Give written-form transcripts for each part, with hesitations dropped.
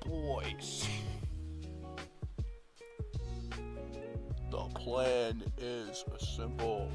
Boys, the plan is simple.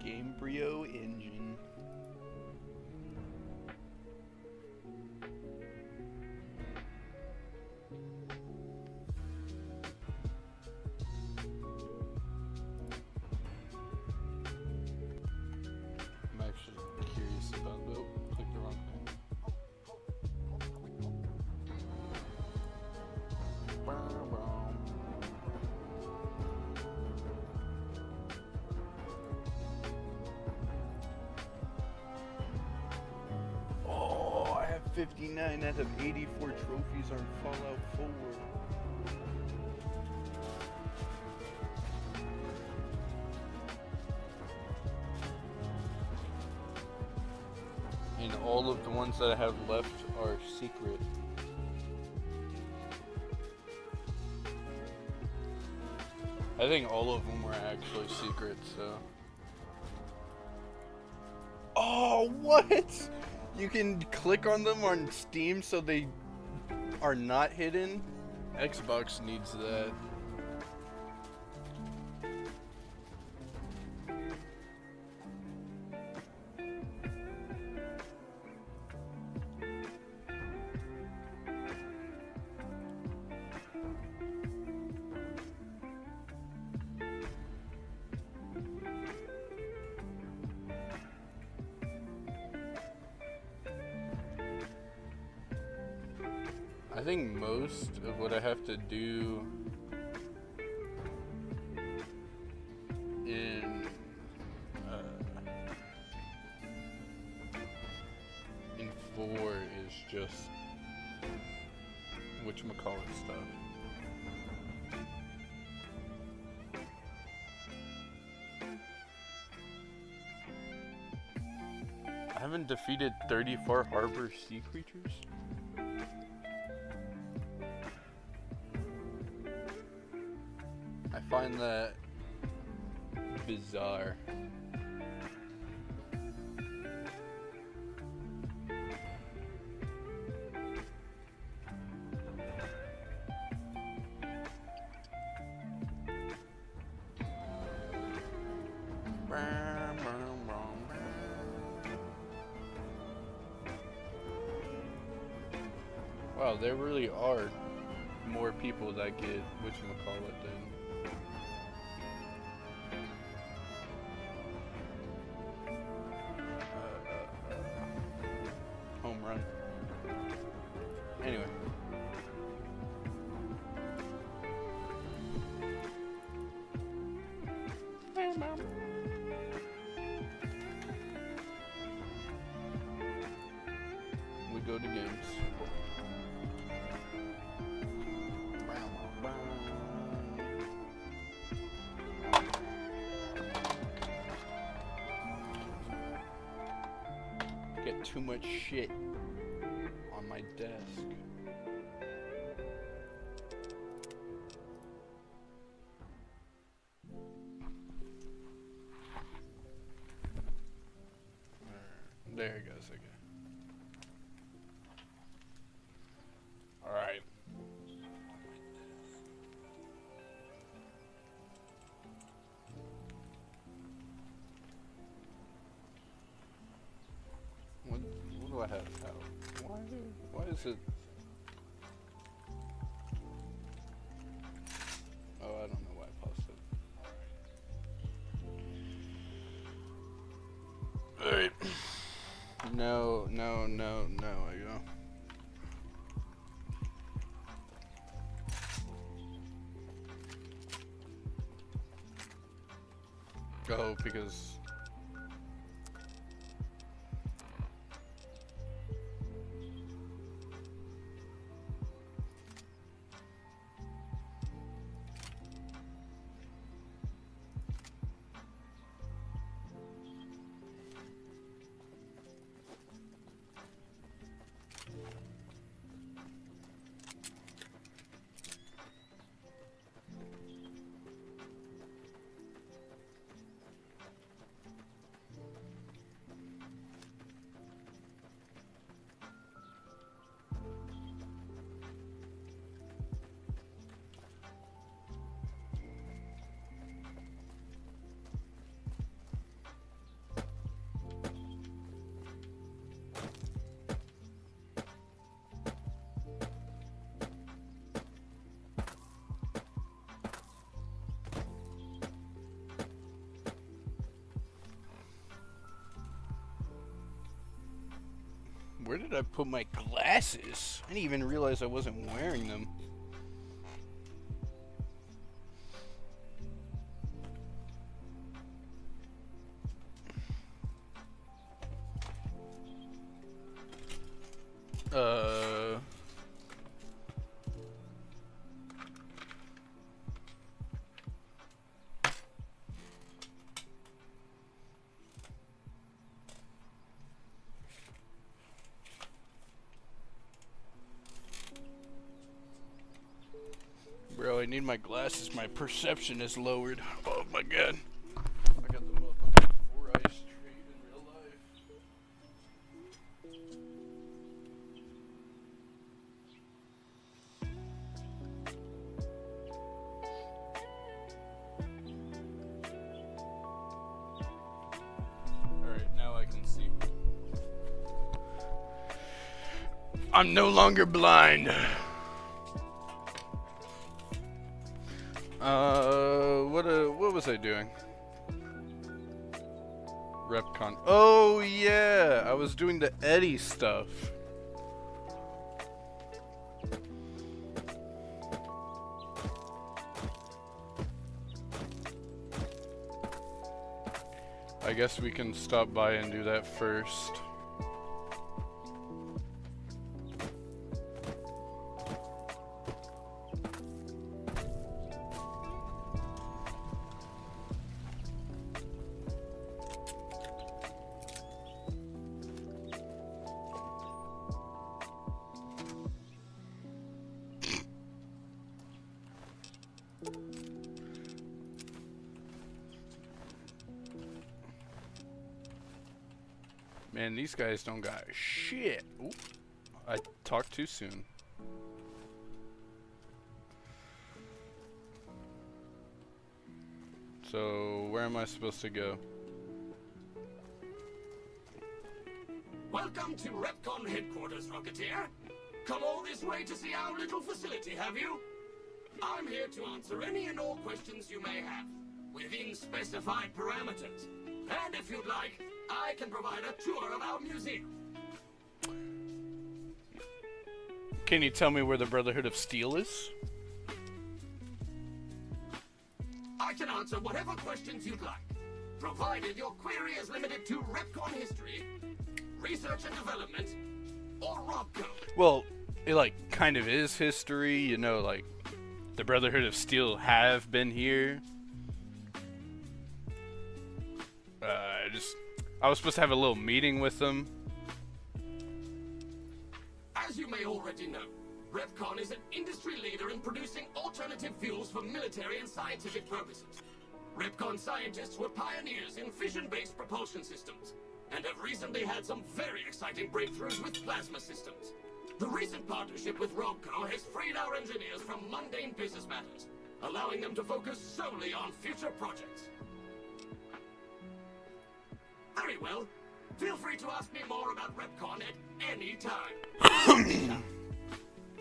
Gamebryo engine. I'm actually curious about the click the wrong thing. Oh, I have 59 out of 84 trophies on Fallout 4. And all of the ones that I have left are secret. I think all of them were actually secret, so. Oh, what? You can click on them on Steam so they are not hidden? Xbox needs that. I think most of what I have to do in 4 is just whatchamacallit stuff. I haven't defeated 34 Harbor Sea Creatures. I find that bizarre. Wow, there really are more people that get whatchamacallit than home run. Anyway. We go to games. Get too much shit on my desk. There it goes again. Alright. What do I have out? Why is it? Oh, I don't know why I paused it. Alright. No, I go. Oh, because Where did I put my glasses? I didn't even realize I wasn't wearing them. Bro, I need my glasses. My perception is lowered. Oh my god. I got the motherfucking 4 eyes trait in real life. Alright, now I can see. I'm no longer blind. What was I doing? RepCon. Oh yeah, I was doing the Eddie stuff. I guess we can stop by and do that first. Man, these guys don't got shit. Oop. I talked too soon. So, where am I supposed to go? Welcome to RepCon headquarters, Rocketeer. Come all this way to see our little facility, have you? I'm here to answer any and all questions you may have, within specified parameters. And if you'd like, I can provide a tour of our museum. Can you tell me where the Brotherhood of Steel is? I can answer whatever questions you'd like, provided your query is limited to RepCon history, research and development, or RobCo. Well, it like kind of is history, you know, like the Brotherhood of Steel have been here. I was supposed to have a little meeting with them. As you may already know, RepCon is an industry leader in producing alternative fuels for military and scientific purposes. RepCon scientists were pioneers in fission-based propulsion systems, and have recently had some very exciting breakthroughs with plasma systems. The recent partnership with RobCo has freed our engineers from mundane business matters, allowing them to focus solely on future projects. Very well. Feel free to ask me more about RepCon at any time.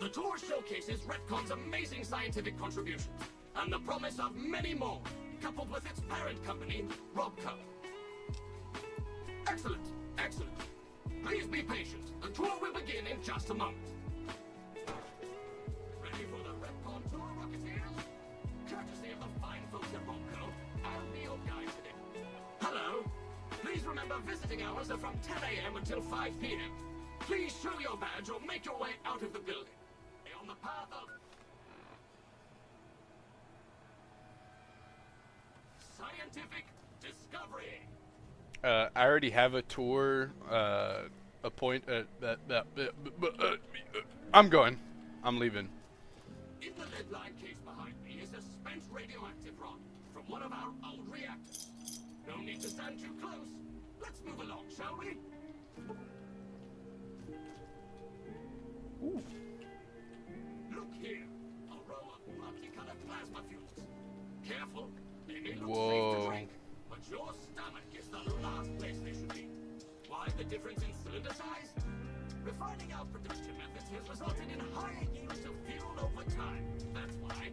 The tour showcases RepCon's amazing scientific contributions, and the promise of many more, coupled with its parent company, RobCo. Excellent, excellent. Please be patient. The tour will begin in just a moment. Ready for the RepCon tour, Rocketeers? Courtesy of the fine folks at RobCo, I'll be your guide today. Hello. Please remember visiting hours are from 10 a.m. until 5 p.m. Please show your badge or make your way out of the building. Stay on the path of scientific discovery. I already have a tour, I'm going. I'm leaving. In the lead line case behind me is a spent radioactive rod from one of our old reactors. No need to stand too close. Let's move along, shall we? Ooh. Look here. A row of multicolored plasma fuels. Careful. They may look Whoa. safe to drink, but your stomach is the last place they should be. Why the difference in cylinder size? Refining our production methods has resulted in higher yields of fuel over time. That's why.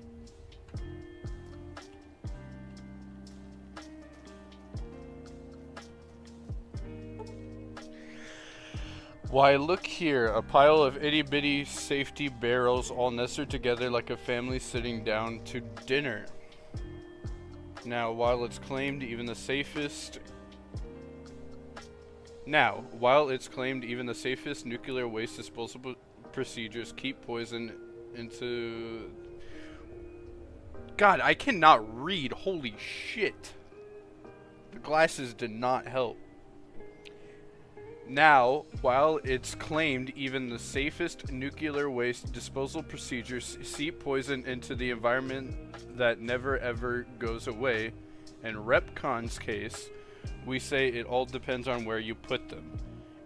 Why, look here, a pile of itty-bitty safety barrels all nestled together like a family sitting down to dinner. Now, while it's claimed even the safest nuclear waste disposal procedures keep poison into... God, I cannot read. Holy shit. The glasses did not help. Now, while it's claimed even the safest nuclear waste disposal procedures seep poison into the environment that never ever goes away, in REPCON's case, we say it all depends on where you put them,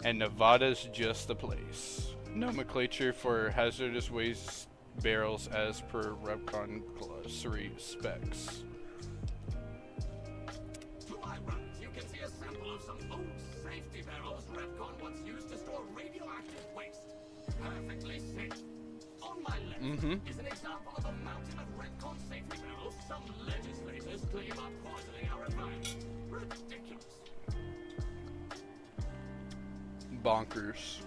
and Nevada's just the place. Nomenclature for hazardous waste barrels as per REPCON glossary specs. To my right, you can see a sample of some old safety barrels REPCON once used to store radioactive waste. Perfectly safe. On my left is an example of a mountain of REPCON safety barrels some legislators claim are poisoning our environment. Ridiculous. Bonkers.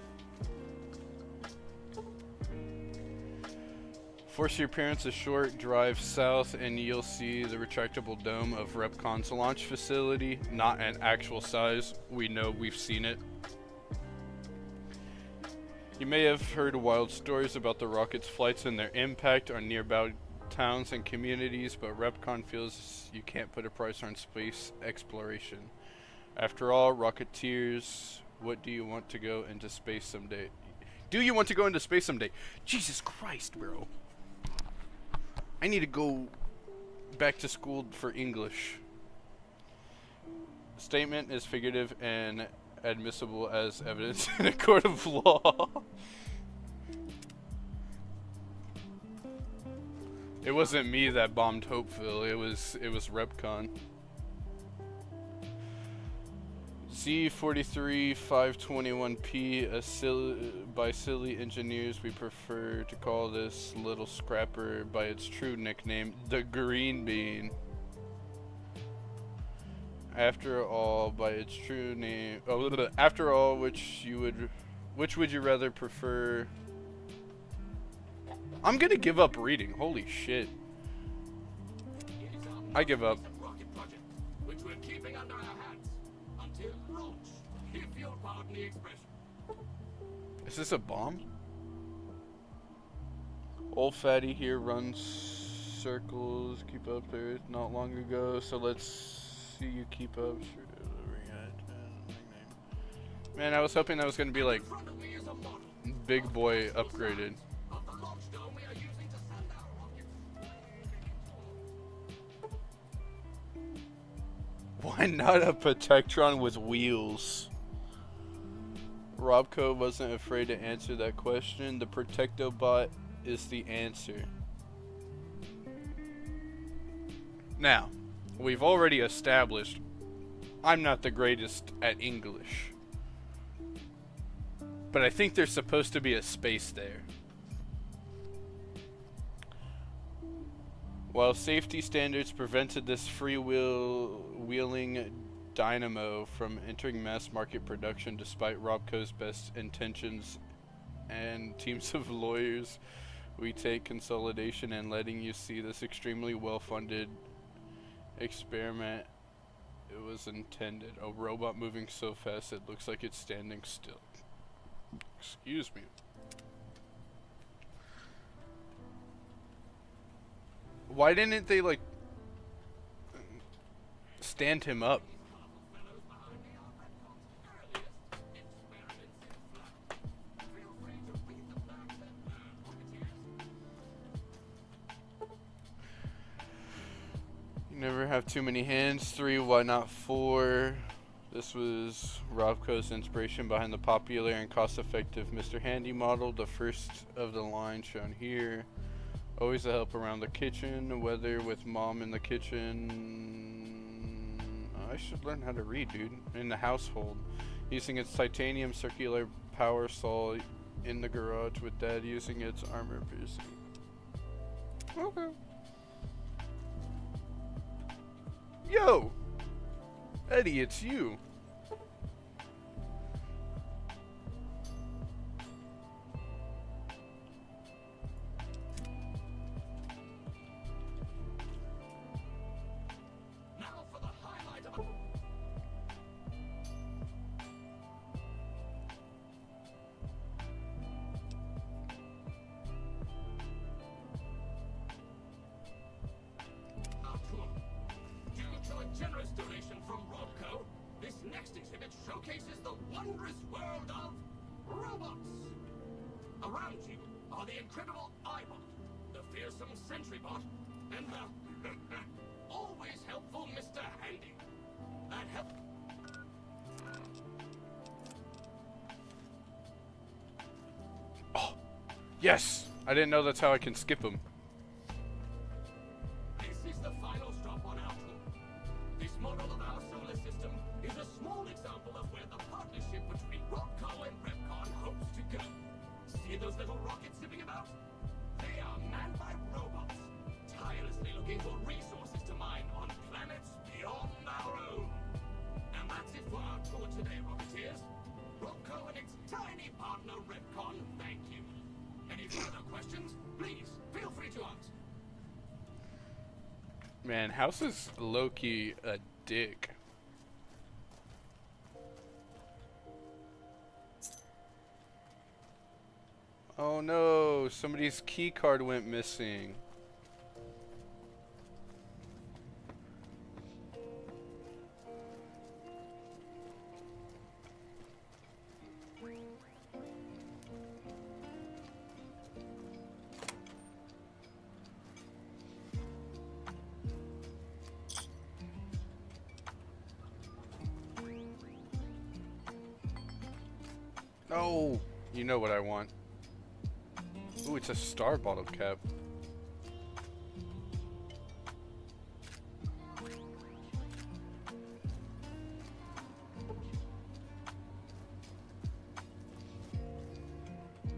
Force your parents a short drive south and you'll see the retractable dome of REPCON's launch facility. Not an actual size. We know, we've seen it. You may have heard wild stories about the rocket's flights and their impact on nearby towns and communities, but REPCON feels you can't put a price on space exploration. After all, Rocketeers, what do you want to go into space someday? Do you want to go into space someday? Jesus Christ, bro. I need to go back to school for English. Statement is figurative and admissible as evidence in a court of law. It wasn't me that bombed Hopeville. It was REPCON. C-43-521P, by silly engineers, we prefer to call this little scrapper by its true nickname, the Green Bean. After all, by its true name, after all, which would you rather prefer? I'm gonna give up reading. Holy shit. I give up. Rocket project, which we're keeping under our hats until launch, if you'll pardon the expression. Is this a bomb? Old Fatty here runs circles. Keep up there not long ago. So let's see you keep up. Man, I was hoping that was gonna be like In front of me is a model Big Boy upgraded. of the launch dome we are using to send our rockets. Why not a Protectron with wheels? Robco wasn't afraid to answer that question. The Protectobot is the answer. Now, we've already established I'm not the greatest at English. But I think there's supposed to be a space there. While safety standards prevented this freewheeling dynamo from entering mass market production despite Robco's best intentions and teams of lawyers, we take consolidation in letting you see this extremely well-funded experiment. It was intended. A robot moving so fast it looks like it's standing still. Excuse me. Why didn't they, like, stand him up? You never have too many hands. 3, why not 4? This was Robco's inspiration behind the popular and cost-effective Mr. Handy model, the first of the line shown here. Always a help around the kitchen, whether with mom in the kitchen. I should learn how to read, dude. In the household. Using its titanium circular power saw in the garage with dad using its armor piercing. Okay. Yo! Eddie, it's you. around you are the incredible iBot, the fearsome SentryBot, and the always helpful Mr. Handy. That help. Oh, yes! I didn't know that's how I can skip them. This is the final stop on our tour. This model of our solar system is a small example of where the partnership between Robco and Repcon hopes to go. See those little rockets zipping about? They are manned by robots, tirelessly looking for resources to mine on planets beyond our own. And that's it for our tour today, Rocketeers. Robco and its tiny partner Repcon thank you. Any further questions? Please, feel free to ask. Man, House is low-key a dick. Oh no, somebody's key card went missing. No, you know what I want. Ooh, it's a star bottle cap.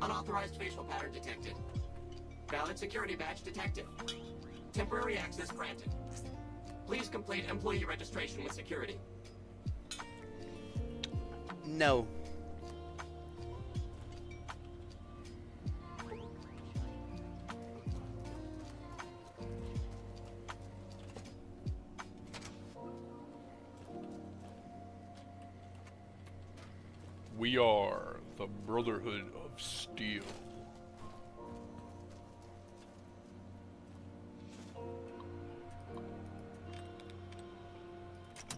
Unauthorized facial pattern detected. Valid security badge detected. Temporary access granted. Please complete employee registration with security. No. We are the Brotherhood of Steel.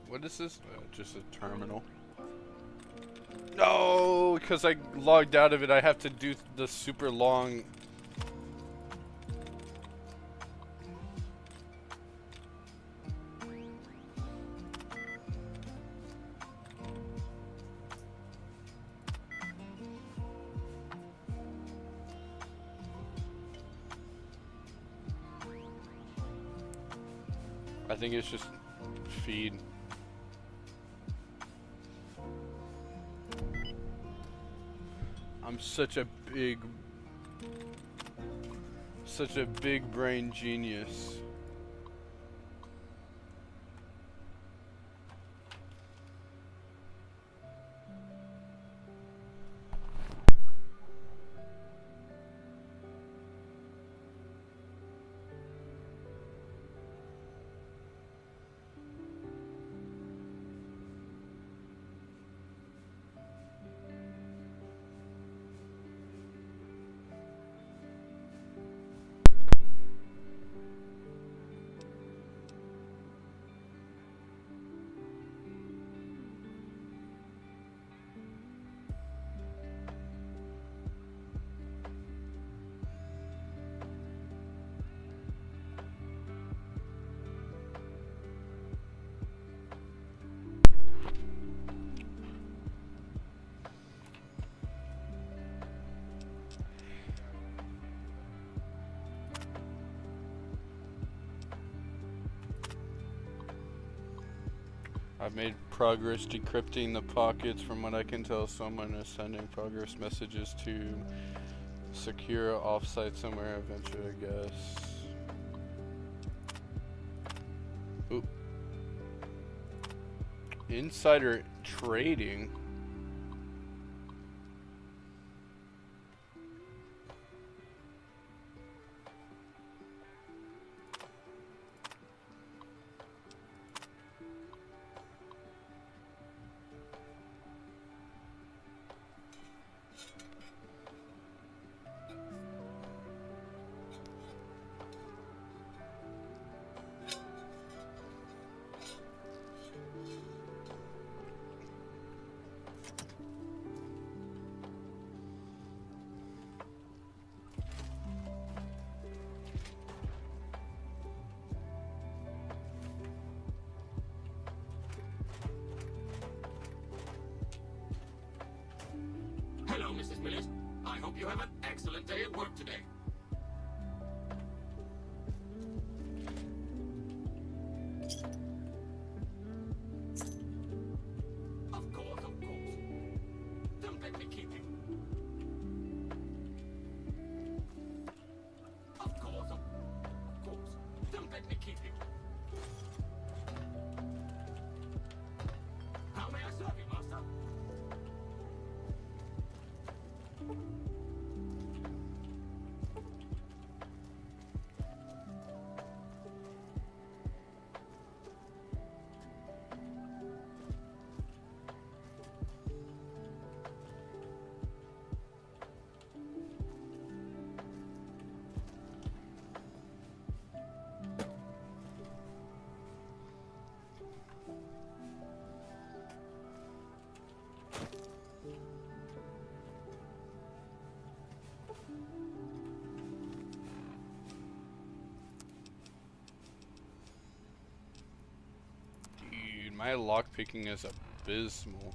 What is this? Just a terminal. No, because I logged out of it, I have to do the super long. I think it's just feed. I'm such a big brain genius. I've made progress decrypting the pockets. From what I can tell, someone is sending progress messages to secure offsite somewhere eventually, I guess. Oop. Insider trading? Millet. I hope you have an excellent day at work today. Of course, of course. Don't let me keep you. Of course, of course. Don't let me keep you. How may I serve you, Master? Dude, my lockpicking is abysmal.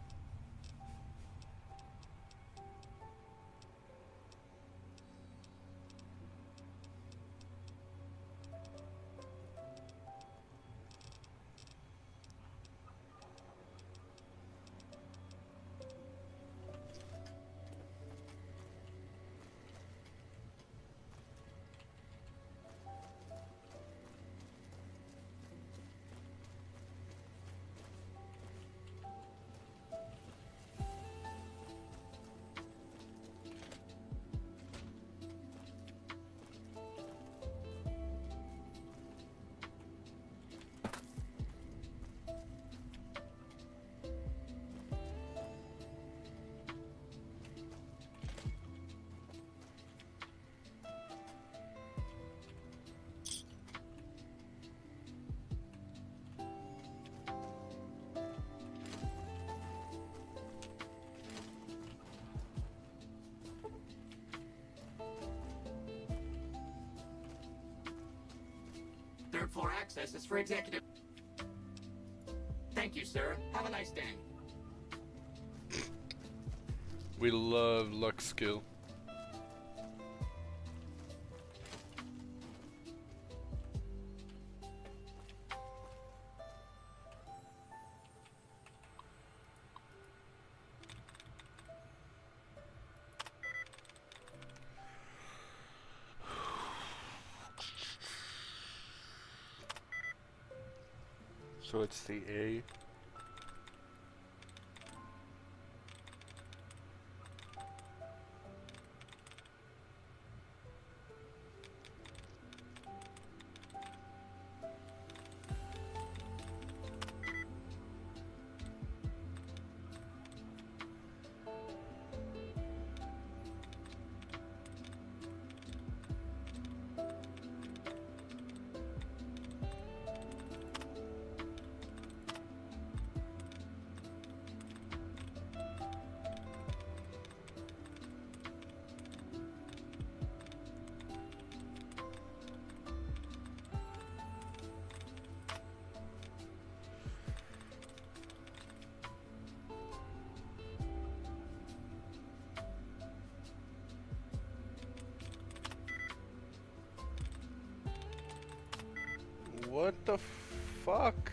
Third floor access is for executive. Thank you, sir. Have a nice day. We love luck skill. So it's the A. What the fuck?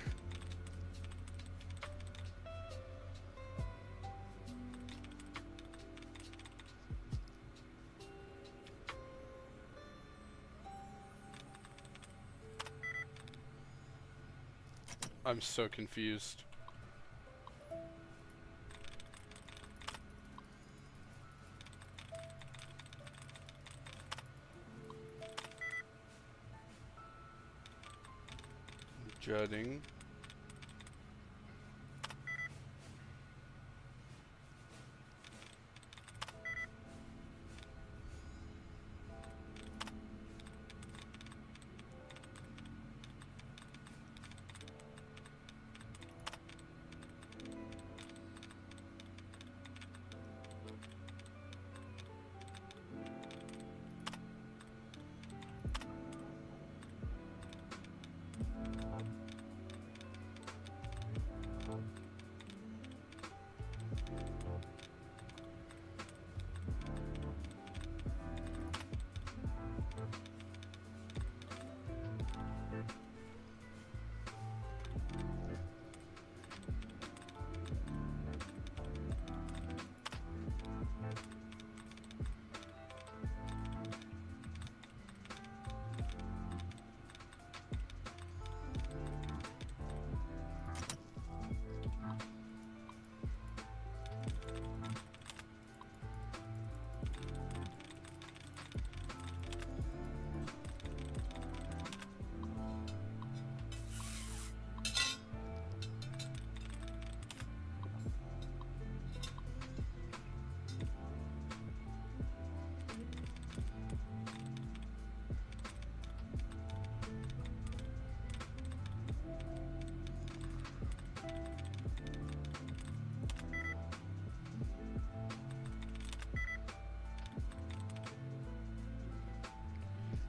I'm so confused. Jutting.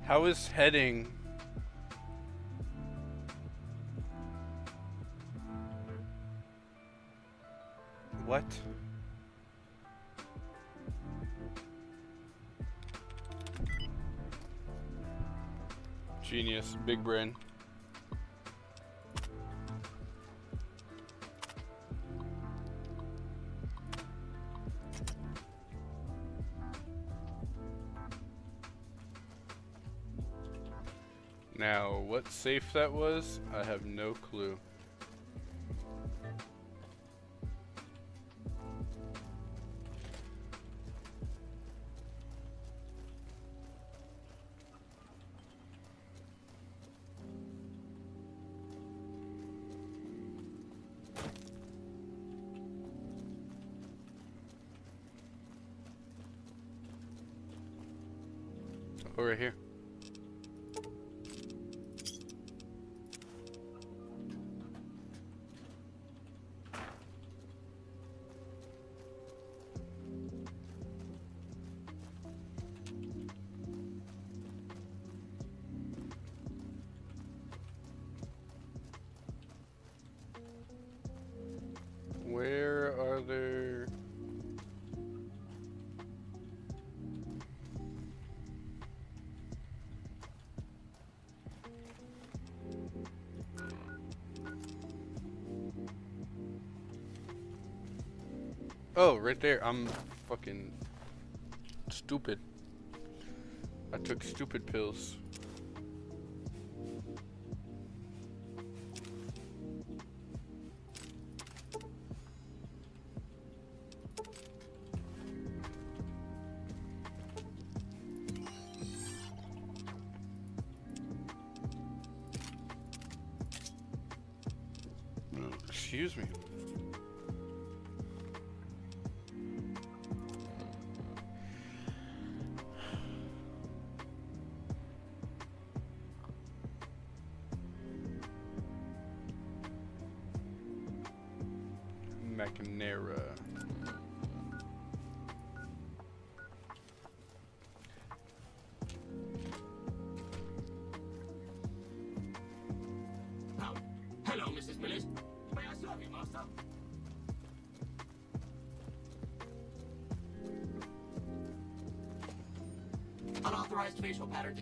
How is heading? What? Genius, big brain. Now, what safe that was, I have no clue. Oh, right here. Where are there... Oh, right there. I'm fucking stupid. I took stupid pills. Excuse me. Macanera. Hello, Mrs. Millet. May I serve you, Master? Unauthorized facial pattern.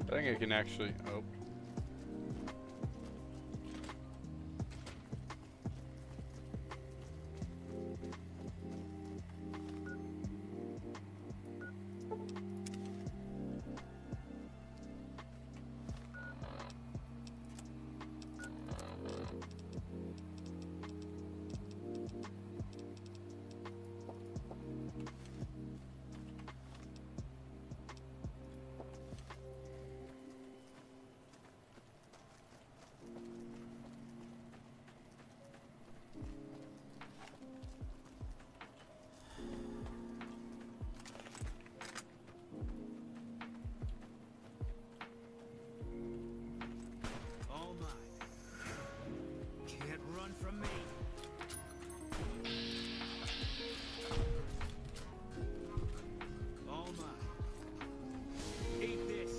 I think I can actually... Oh. All mine. Can't run from me. All mine. Eat this.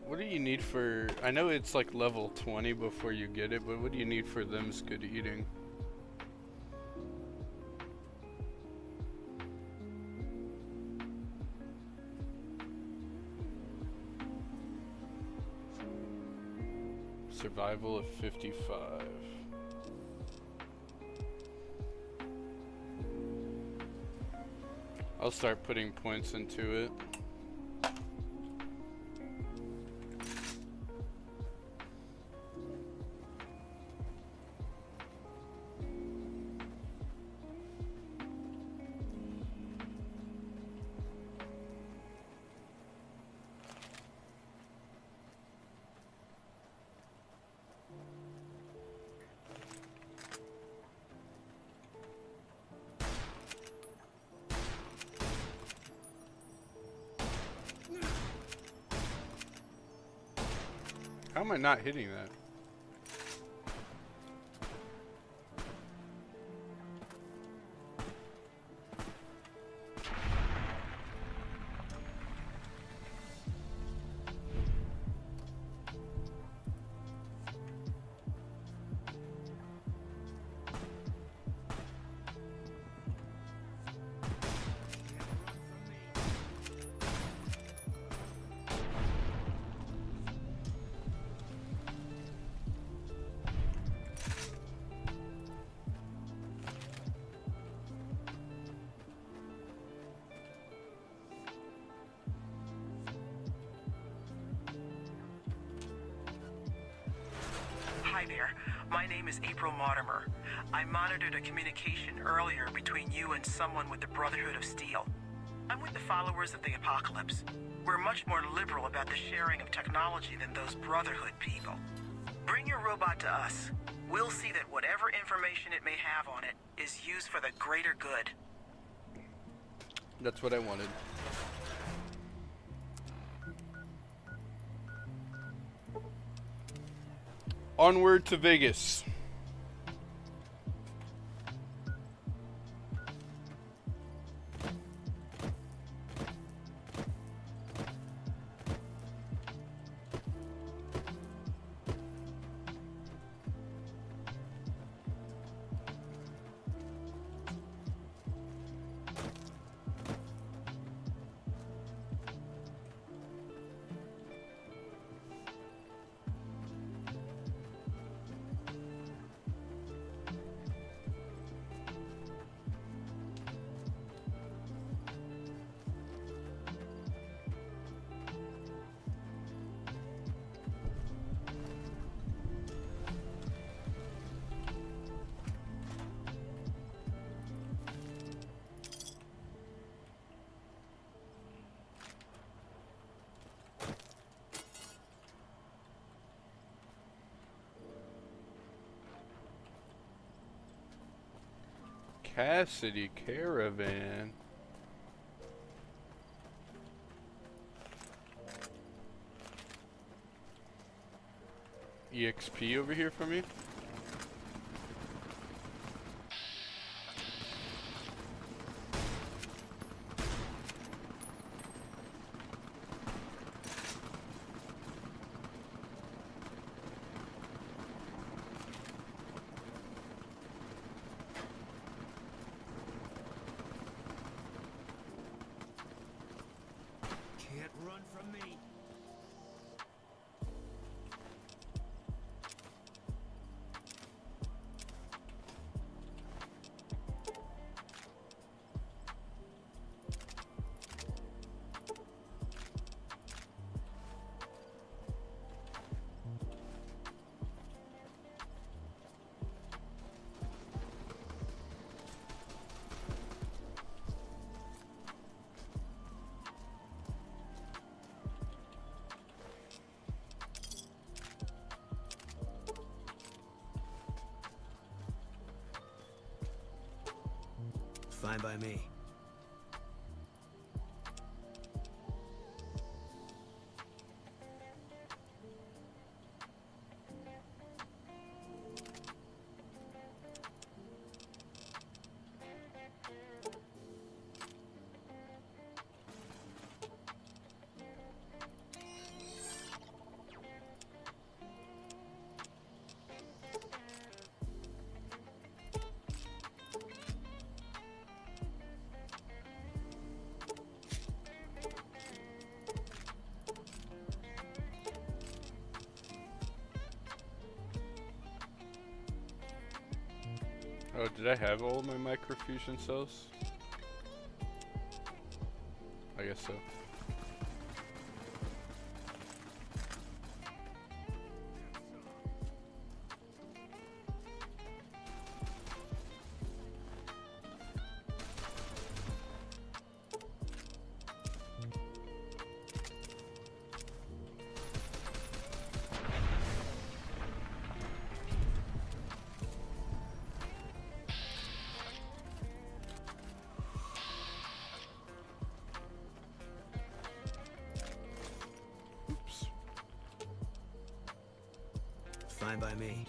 What do you need for... I know it's like level 20 before you get it, but what do you need for them's good eating? survival of 55. I'll start putting points into it. How am I not hitting that? Hi there. My name is April Mortimer. I monitored a communication earlier between you and someone with the Brotherhood of Steel. I'm with the followers of the Apocalypse. We're much more liberal about the sharing of technology than those Brotherhood people. Bring your robot to us. We'll see that whatever information it may have on it is used for the greater good. That's what I wanted. Onward to Vegas. Cassidy Caravan. EXP over here for me? Can't run from me. Fine by me. Did I have all of my microfusion cells? I guess so. Oops. Fine by me.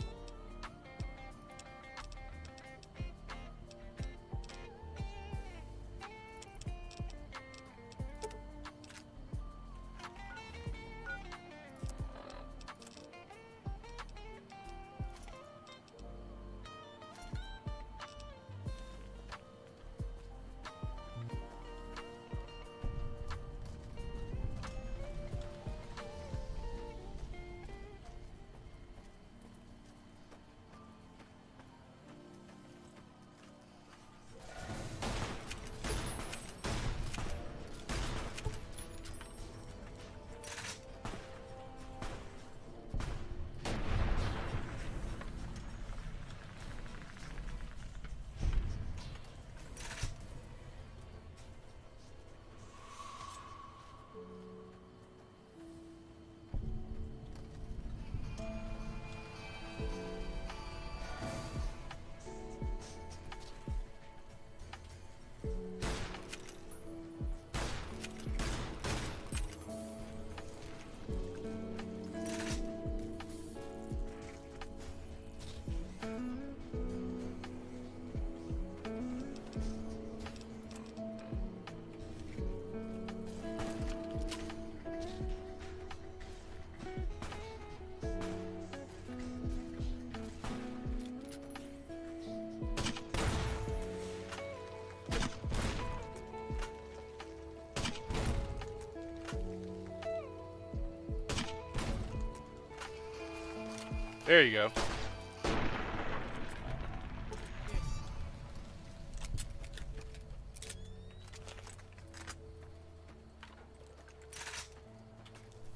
There you go.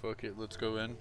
Fuck it, let's go in.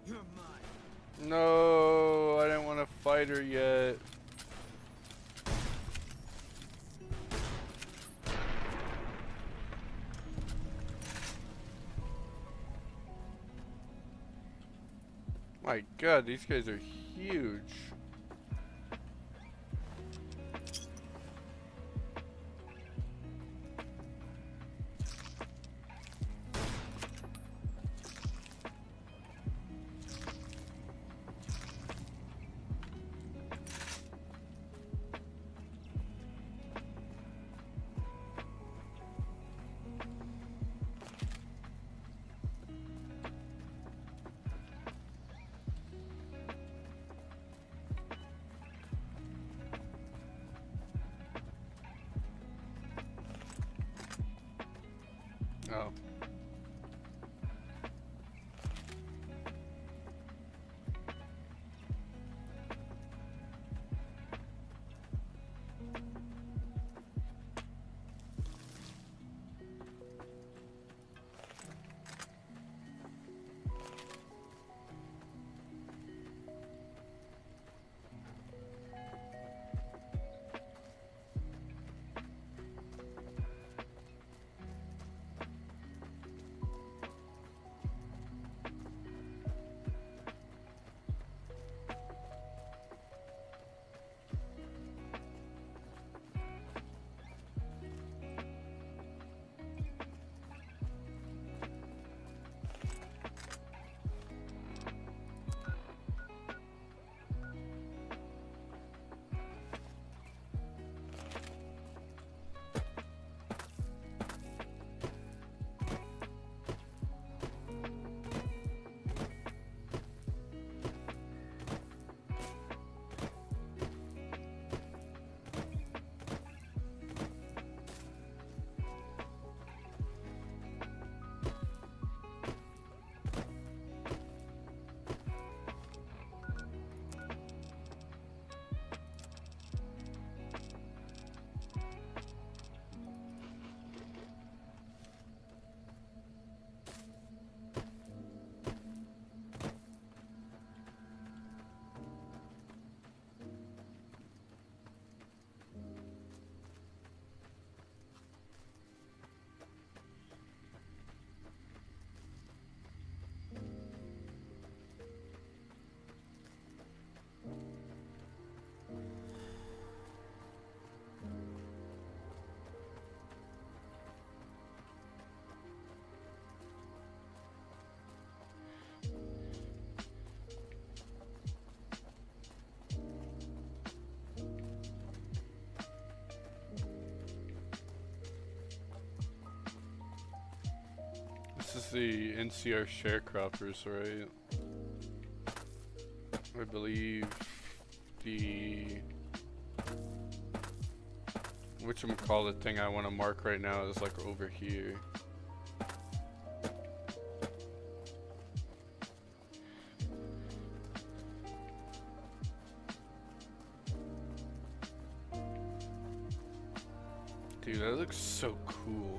You're mine. No, I didn't want to fight her yet. My god, these guys are huge. Oh. This is the NCR sharecroppers, right? I believe the whatchamacallit thing I want to mark right now is like over here. Dude, that looks so cool.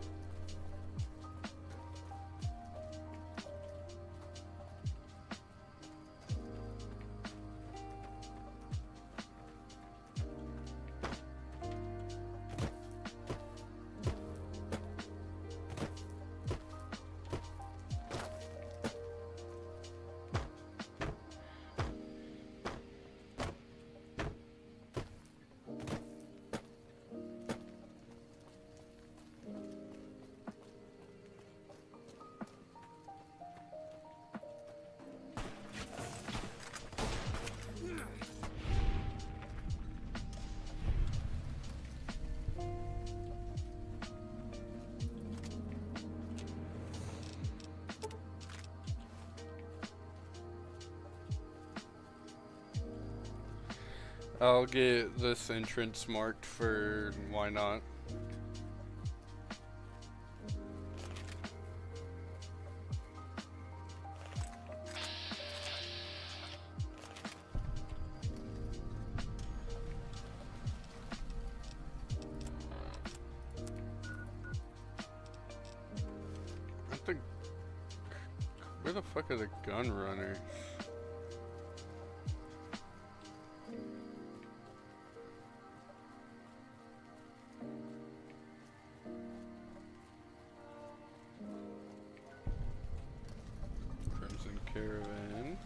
I'll get this entrance marked for why not. I think, where the fuck are the gun runners? Crimson Caravan.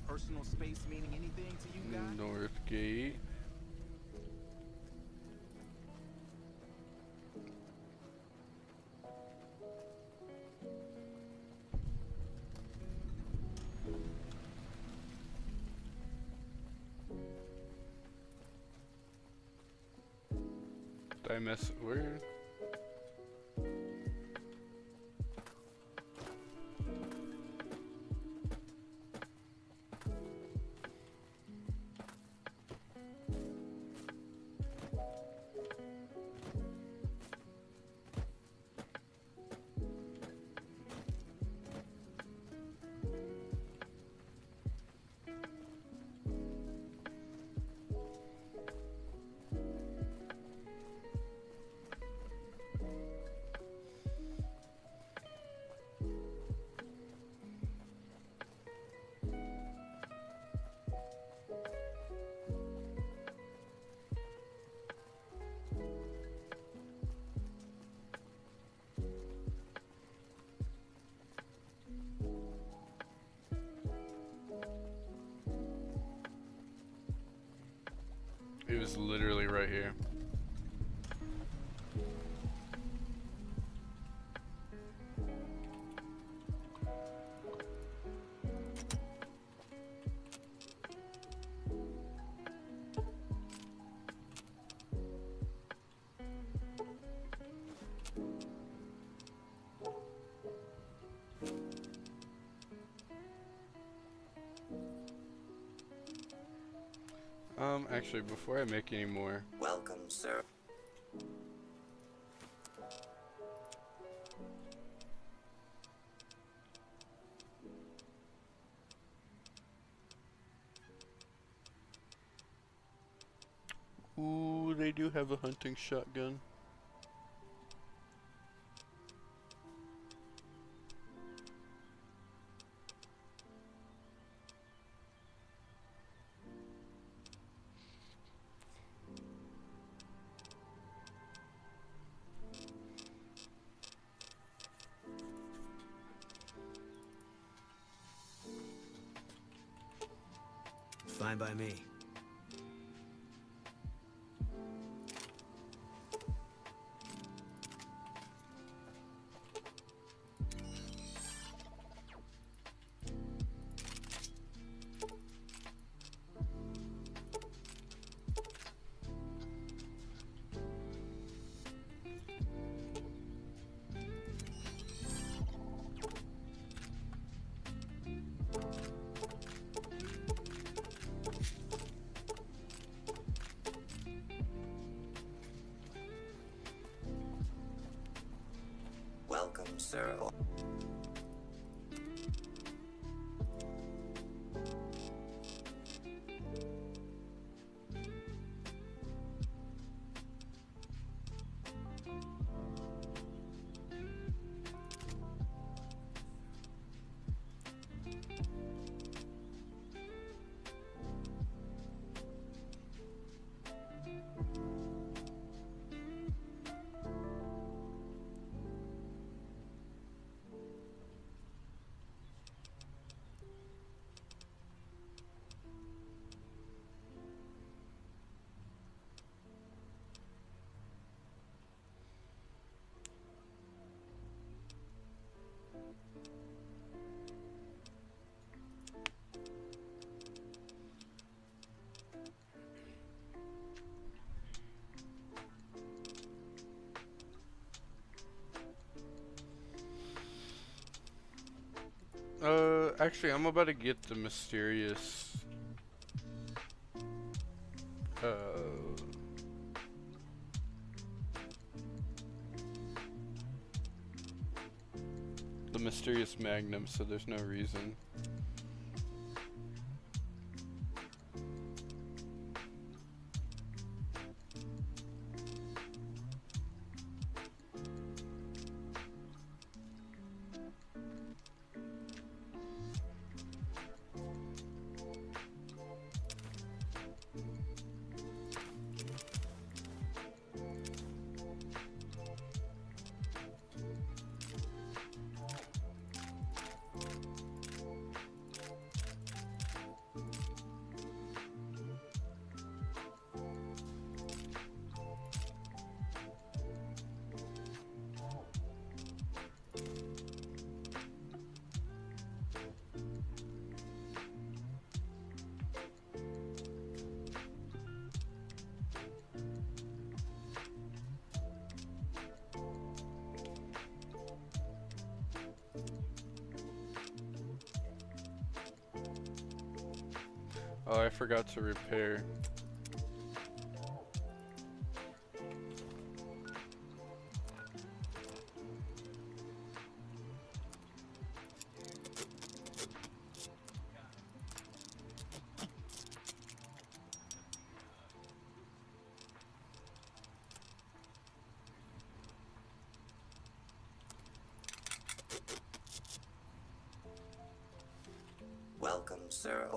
Personal space meaning anything to you guys? North Gate. Did I mess where? It was literally right here. Actually, before I make any more, Welcome, sir. ooh, they do have a hunting shotgun. Fine by me. Welcome, sir. Actually, I'm about to get the mysterious, the mysterious magnum, so there's no reason. Oh, I forgot to repair. Welcome, sir.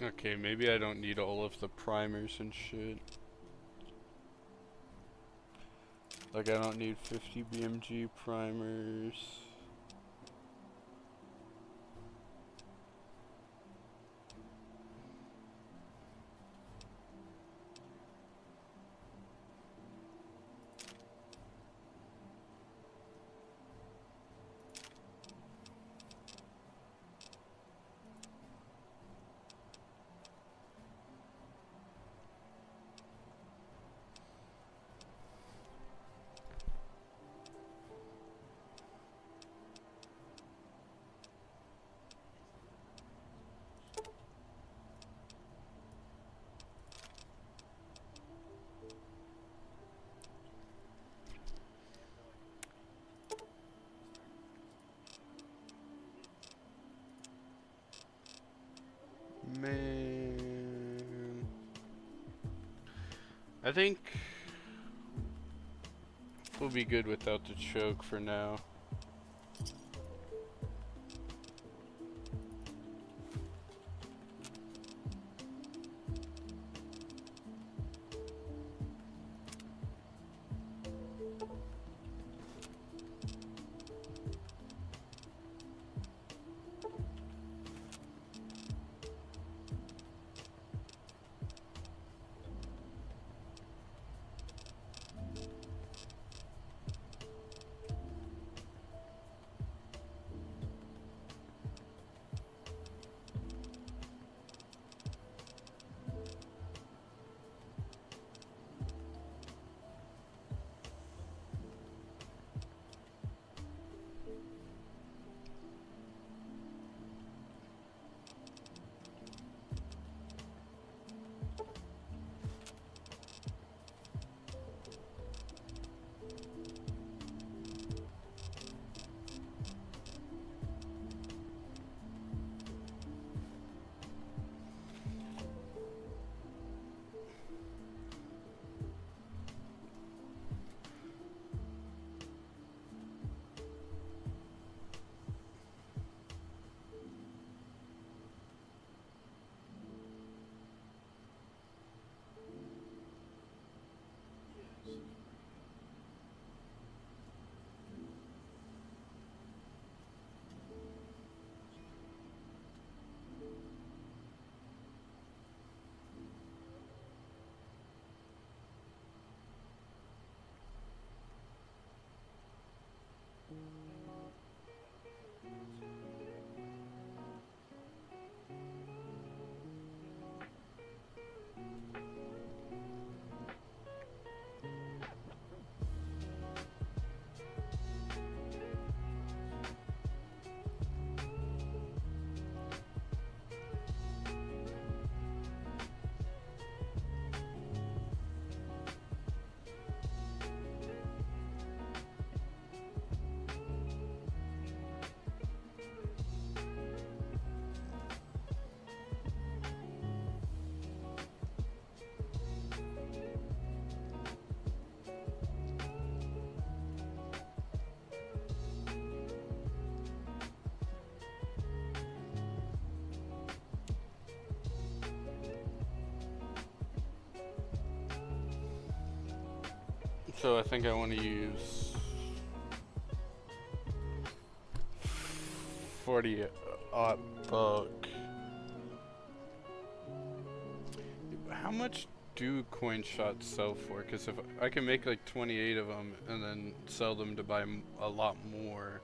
Okay, maybe I don't need all of the primers and shit. Like, I don't need 50 BMG primers. think we'll be good without the choke for now. So I think I want to use 40 odd buck. How much do coin shots sell for? Because if I can make like 28 of them and then sell them to buy a lot more.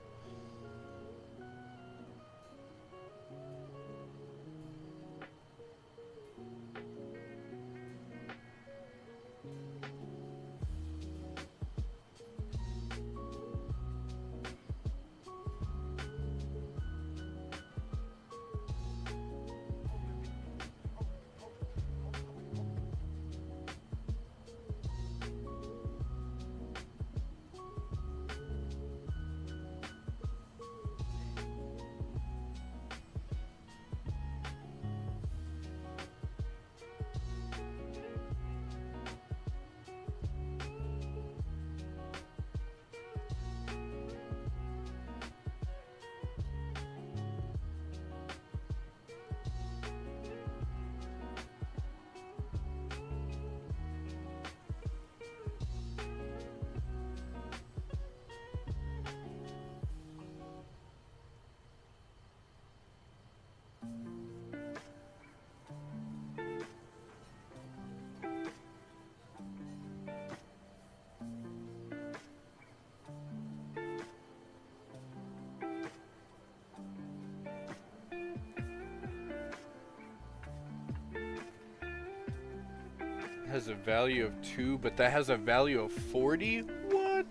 Has a value of 2, but that has a value of 40? What?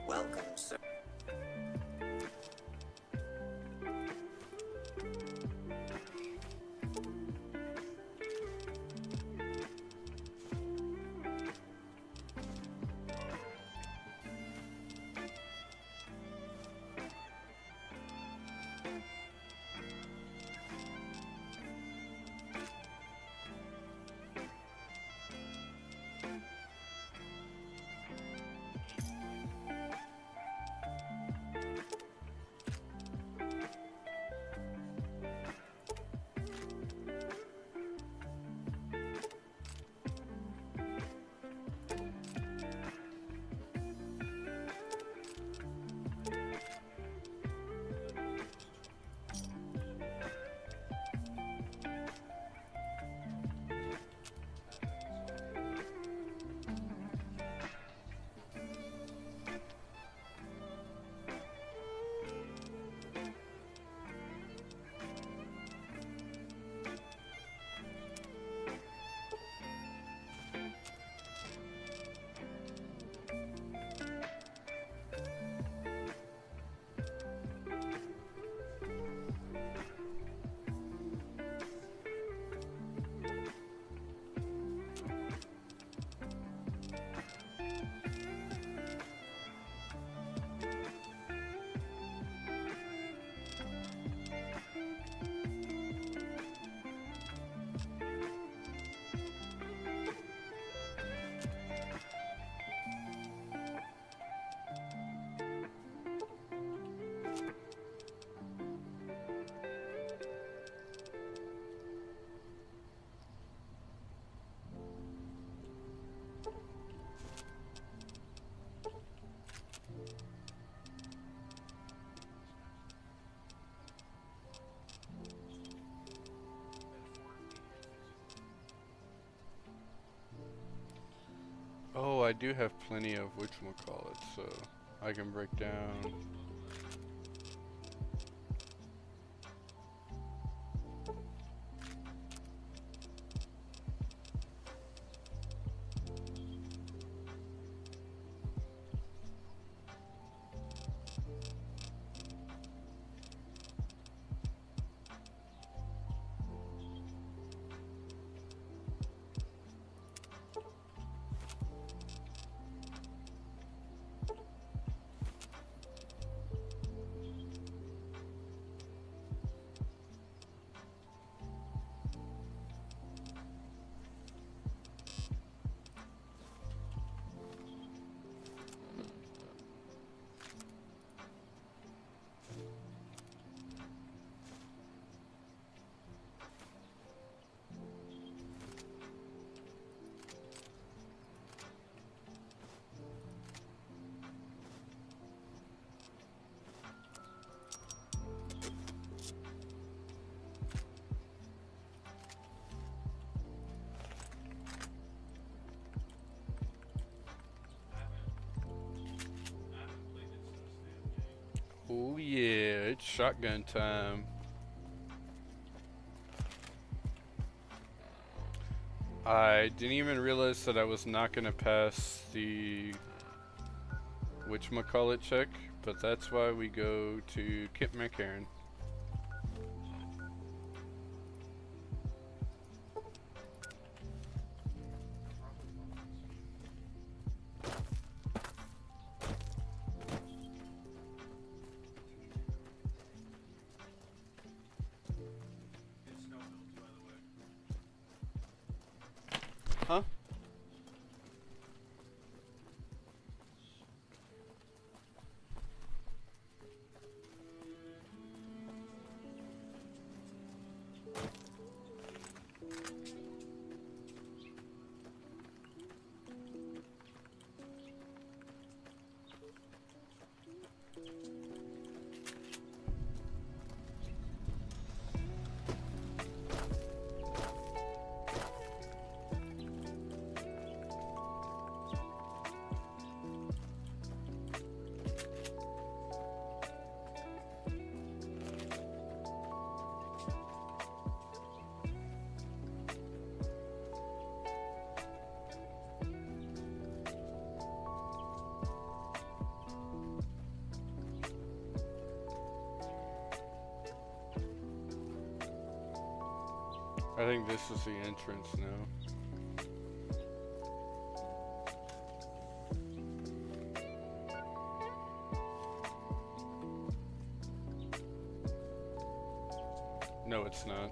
Welcome, sir. I do have plenty of whatchamacallit, so I can break down. Oh yeah, it's shotgun time. I didn't even realize that I was not gonna pass the whatchamacallit check, but that's why we go to Kip McCarran. Huh? I think this is the entrance now. No, it's not.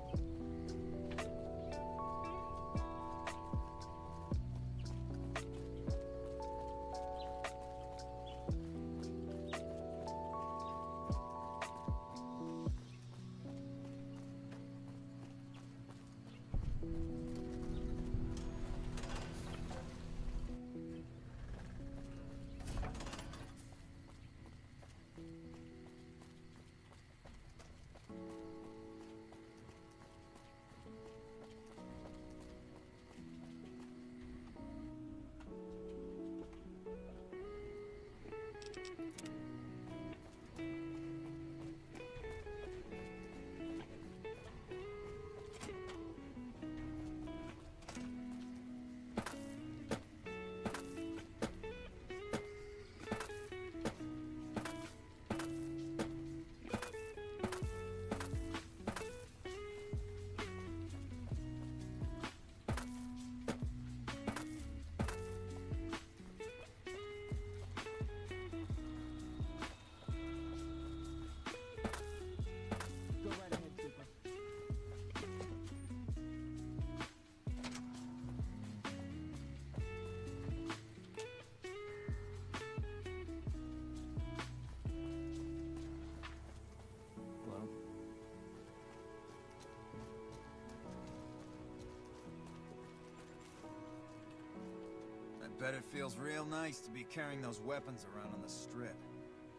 Bet it feels real nice to be carrying those weapons around on the strip.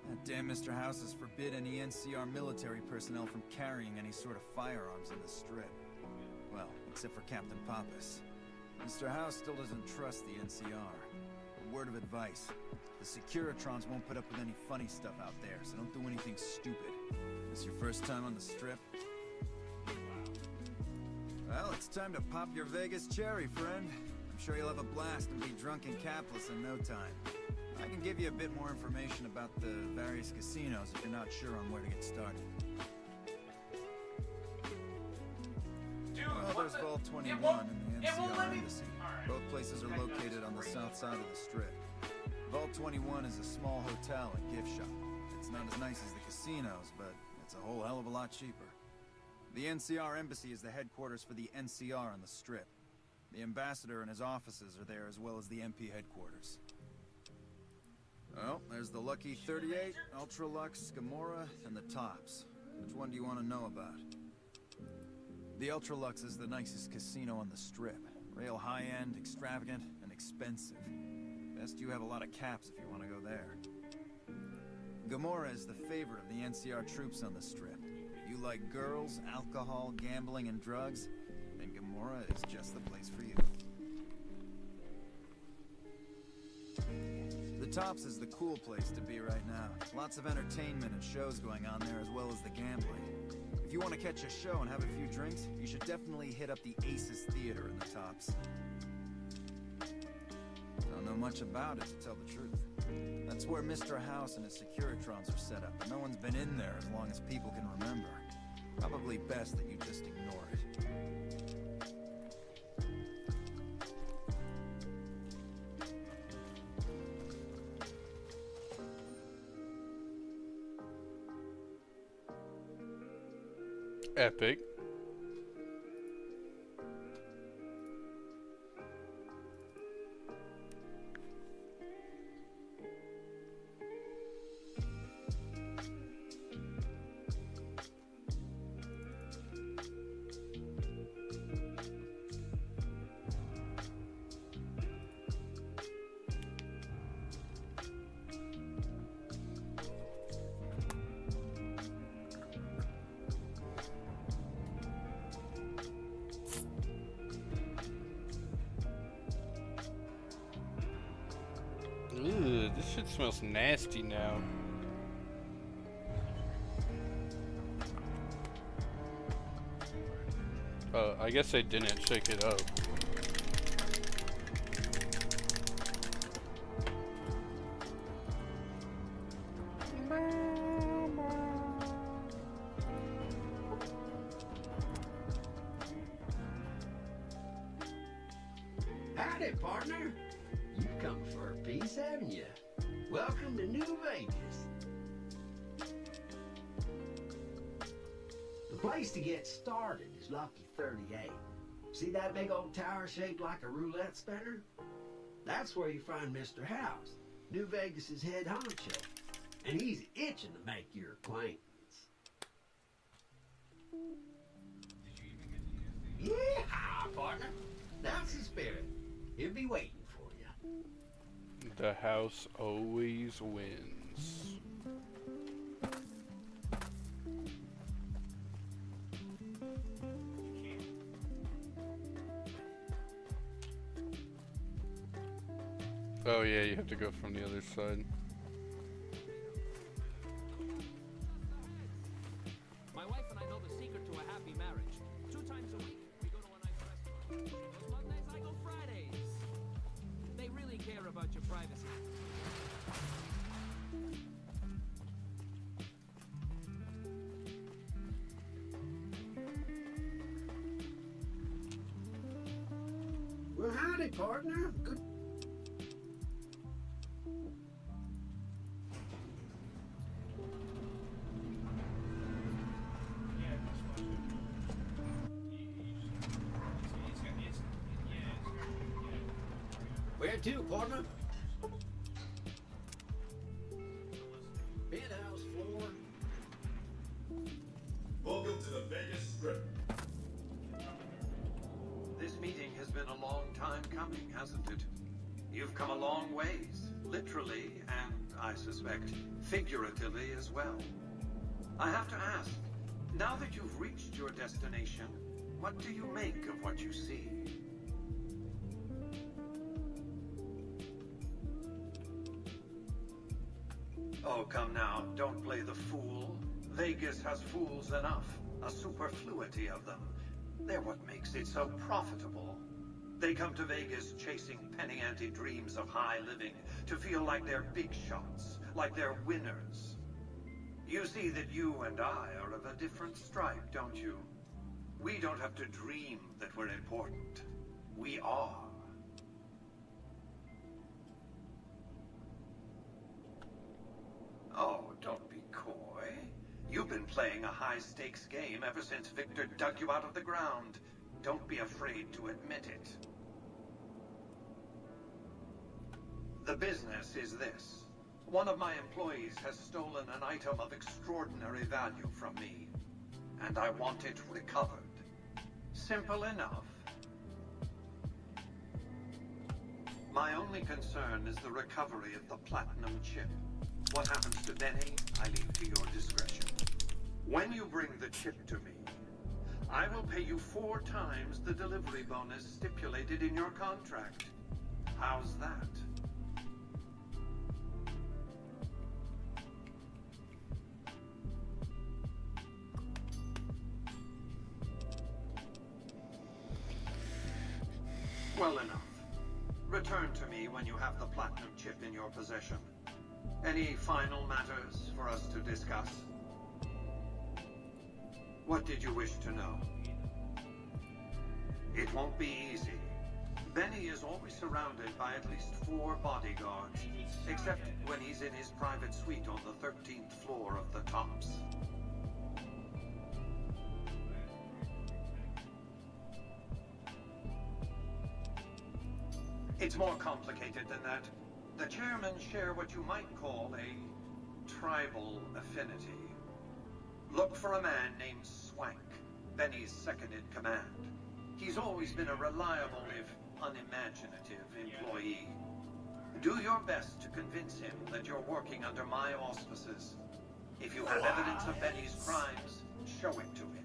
That damn Mr. House has forbid any NCR military personnel from carrying any sort of firearms in the strip. Well, except for Captain Pappas. Mr. House still doesn't trust the NCR. word of advice. The Securitrons won't put up with any funny stuff out there, so don't do anything stupid. This your first time on the Strip? Well, it's time to pop your Vegas cherry, friend. I'm sure you'll have a blast and be drunk and capless in no time. I can give you a bit more information about the various casinos if you're not sure on where to get started. Well, there's Vault 21 and the NCR Embassy. Both places are located on the south side of the Strip. Vault 21 is a small hotel and gift shop. It's not as nice as the casinos, but it's a whole hell of a lot cheaper. The NCR Embassy is the headquarters for the NCR on the Strip. The ambassador and his offices are there, as well as the MP headquarters. Well, there's the Lucky 38, Ultralux, Gamora, and the Tops. Which one do you want to know about? The Ultralux is the nicest casino on the Strip. Real high-end, extravagant, and expensive. Best you have a lot of caps if you want to go there. Gamora is the favorite of the NCR troops on the Strip. If you like girls, alcohol, gambling, and drugs, then Gamora is just the place for you. The Tops is the cool place to be right now. Lots of entertainment and shows going on there, as well as the gambling. If you want to catch a show and have a few drinks, you should definitely hit up the Aces Theater in the Tops. Don't know much about it, to tell the truth. That's where Mr. House and his Securitrons are set up, but no one's been in there as long as people can remember. Probably best that you just ignore it. Epic. Ooh, this shit smells nasty now. I guess I didn't shake it up. Howdy, partner. You come for a piece, haven't you? Welcome to New Vegas. The place to get started is Lucky 38. See that big old tower shaped like a roulette spinner? That's where you find Mr. House, New Vegas's head honcho. And he's itching to make your acquaintance. Yeah, partner. That's the spirit. He'll be waiting for you. The house always wins. Oh yeah, you have to go from the other side. My wife and I know the secret to a happy marriage. 2 times a week, we go to a nice restaurant. She goes Mondays, I go Fridays. They really care about your privacy. Well, howdy, partner. Good. Where to, partner? Penthouse floor. Welcome to the Vegas Strip. This meeting has been a long time coming, hasn't it? You've come a long ways, literally and, I suspect, figuratively as well. I have to ask, now that you've reached your destination, what do you make of what you see? Oh, come now, don't play the fool. Vegas has fools enough, a superfluity of them. They're what makes it so profitable. They come to Vegas chasing penny-ante dreams of high living, to feel like they're big shots, like they're winners. You see that you and I are of a different stripe, don't you? We don't have to dream that we're important. We are. Oh, don't be coy. You've been playing a high-stakes game ever since Victor dug you out of the ground. Don't be afraid to admit it. The business is this. One of my employees has stolen an item of extraordinary value from me, and I want it recovered. Simple enough. My only concern is the recovery of the platinum chip. What happens to Benny, I leave to your discretion. When you bring the chip to me, I will pay you 4 times the delivery bonus stipulated in your contract. How's that? Well enough. Return to me when you have the platinum chip in your possession. Any final matters for us to discuss? What did you wish to know? It won't be easy. Benny is always surrounded by at least 4 bodyguards, except when he's in his private suite on the 13th floor of the Tops. It's more complicated than that. The chairmen share what you might call a tribal affinity. Look for a man named Swank, Benny's second-in-command. He's always been a reliable, if unimaginative, employee. Do your best to convince him that you're working under my auspices. If you have evidence of Benny's crimes, show it to him.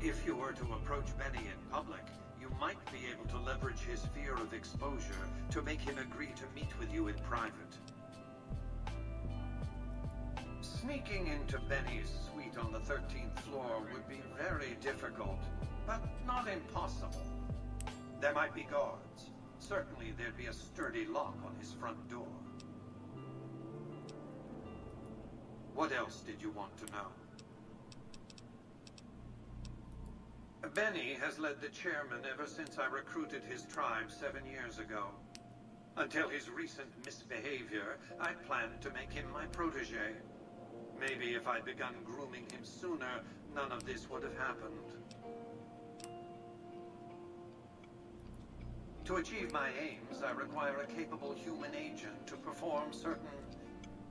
If you were to approach Benny in public, you might be able to leverage his fear of exposure to make him agree to meet with you in private. Sneaking into Benny's suite on the 13th floor would be very difficult, but not impossible. There might be guards. Certainly there'd be a sturdy lock on his front door. What else did you want to know? Benny has led the chairman ever since I recruited his tribe 7 years ago. Until his recent misbehavior, I planned to make him my protege. Maybe if I'd begun grooming him sooner, none of this would have happened. To achieve my aims, I require a capable human agent to perform certain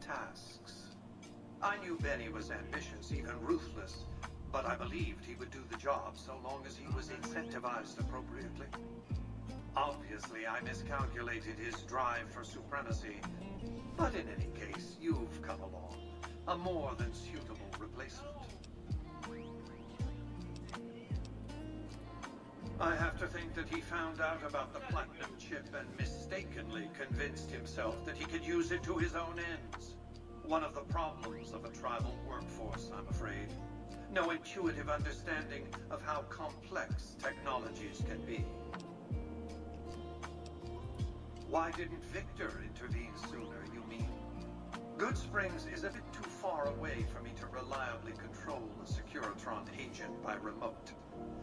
tasks. I knew Benny was ambitious, even ruthless, but I believed he would do the job so long as he was incentivized appropriately. Obviously, I miscalculated his drive for supremacy, but in any case, you've come along. A more than suitable replacement. I have to think that he found out about the platinum chip and mistakenly convinced himself that he could use it to his own ends. One of the problems of a tribal workforce, I'm afraid. No intuitive understanding of how complex technologies can be. Why didn't Victor intervene sooner, you mean? Goodsprings is a bit too far away for me to reliably control a Securitron agent by remote.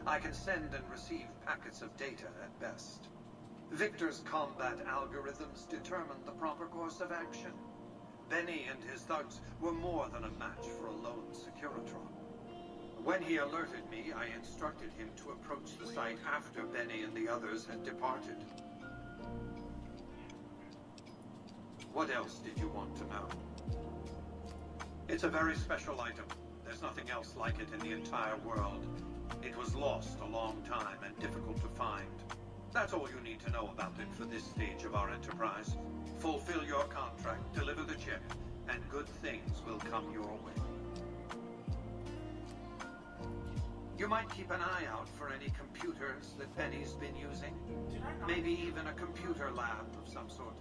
I can send and receive packets of data at best. Victor's combat algorithms determined the proper course of action. Benny and his thugs were more than a match for a lone Securitron. When he alerted me, I instructed him to approach the site after Benny and the others had departed. What else did you want to know? It's a very special item. There's nothing else like it in the entire world. It was lost a long time and difficult to find. That's all you need to know about it for this stage of our enterprise. Fulfill your contract, deliver the chip, and good things will come your way. You might keep an eye out for any computers that Benny's been using. Maybe even a computer lab of some sort.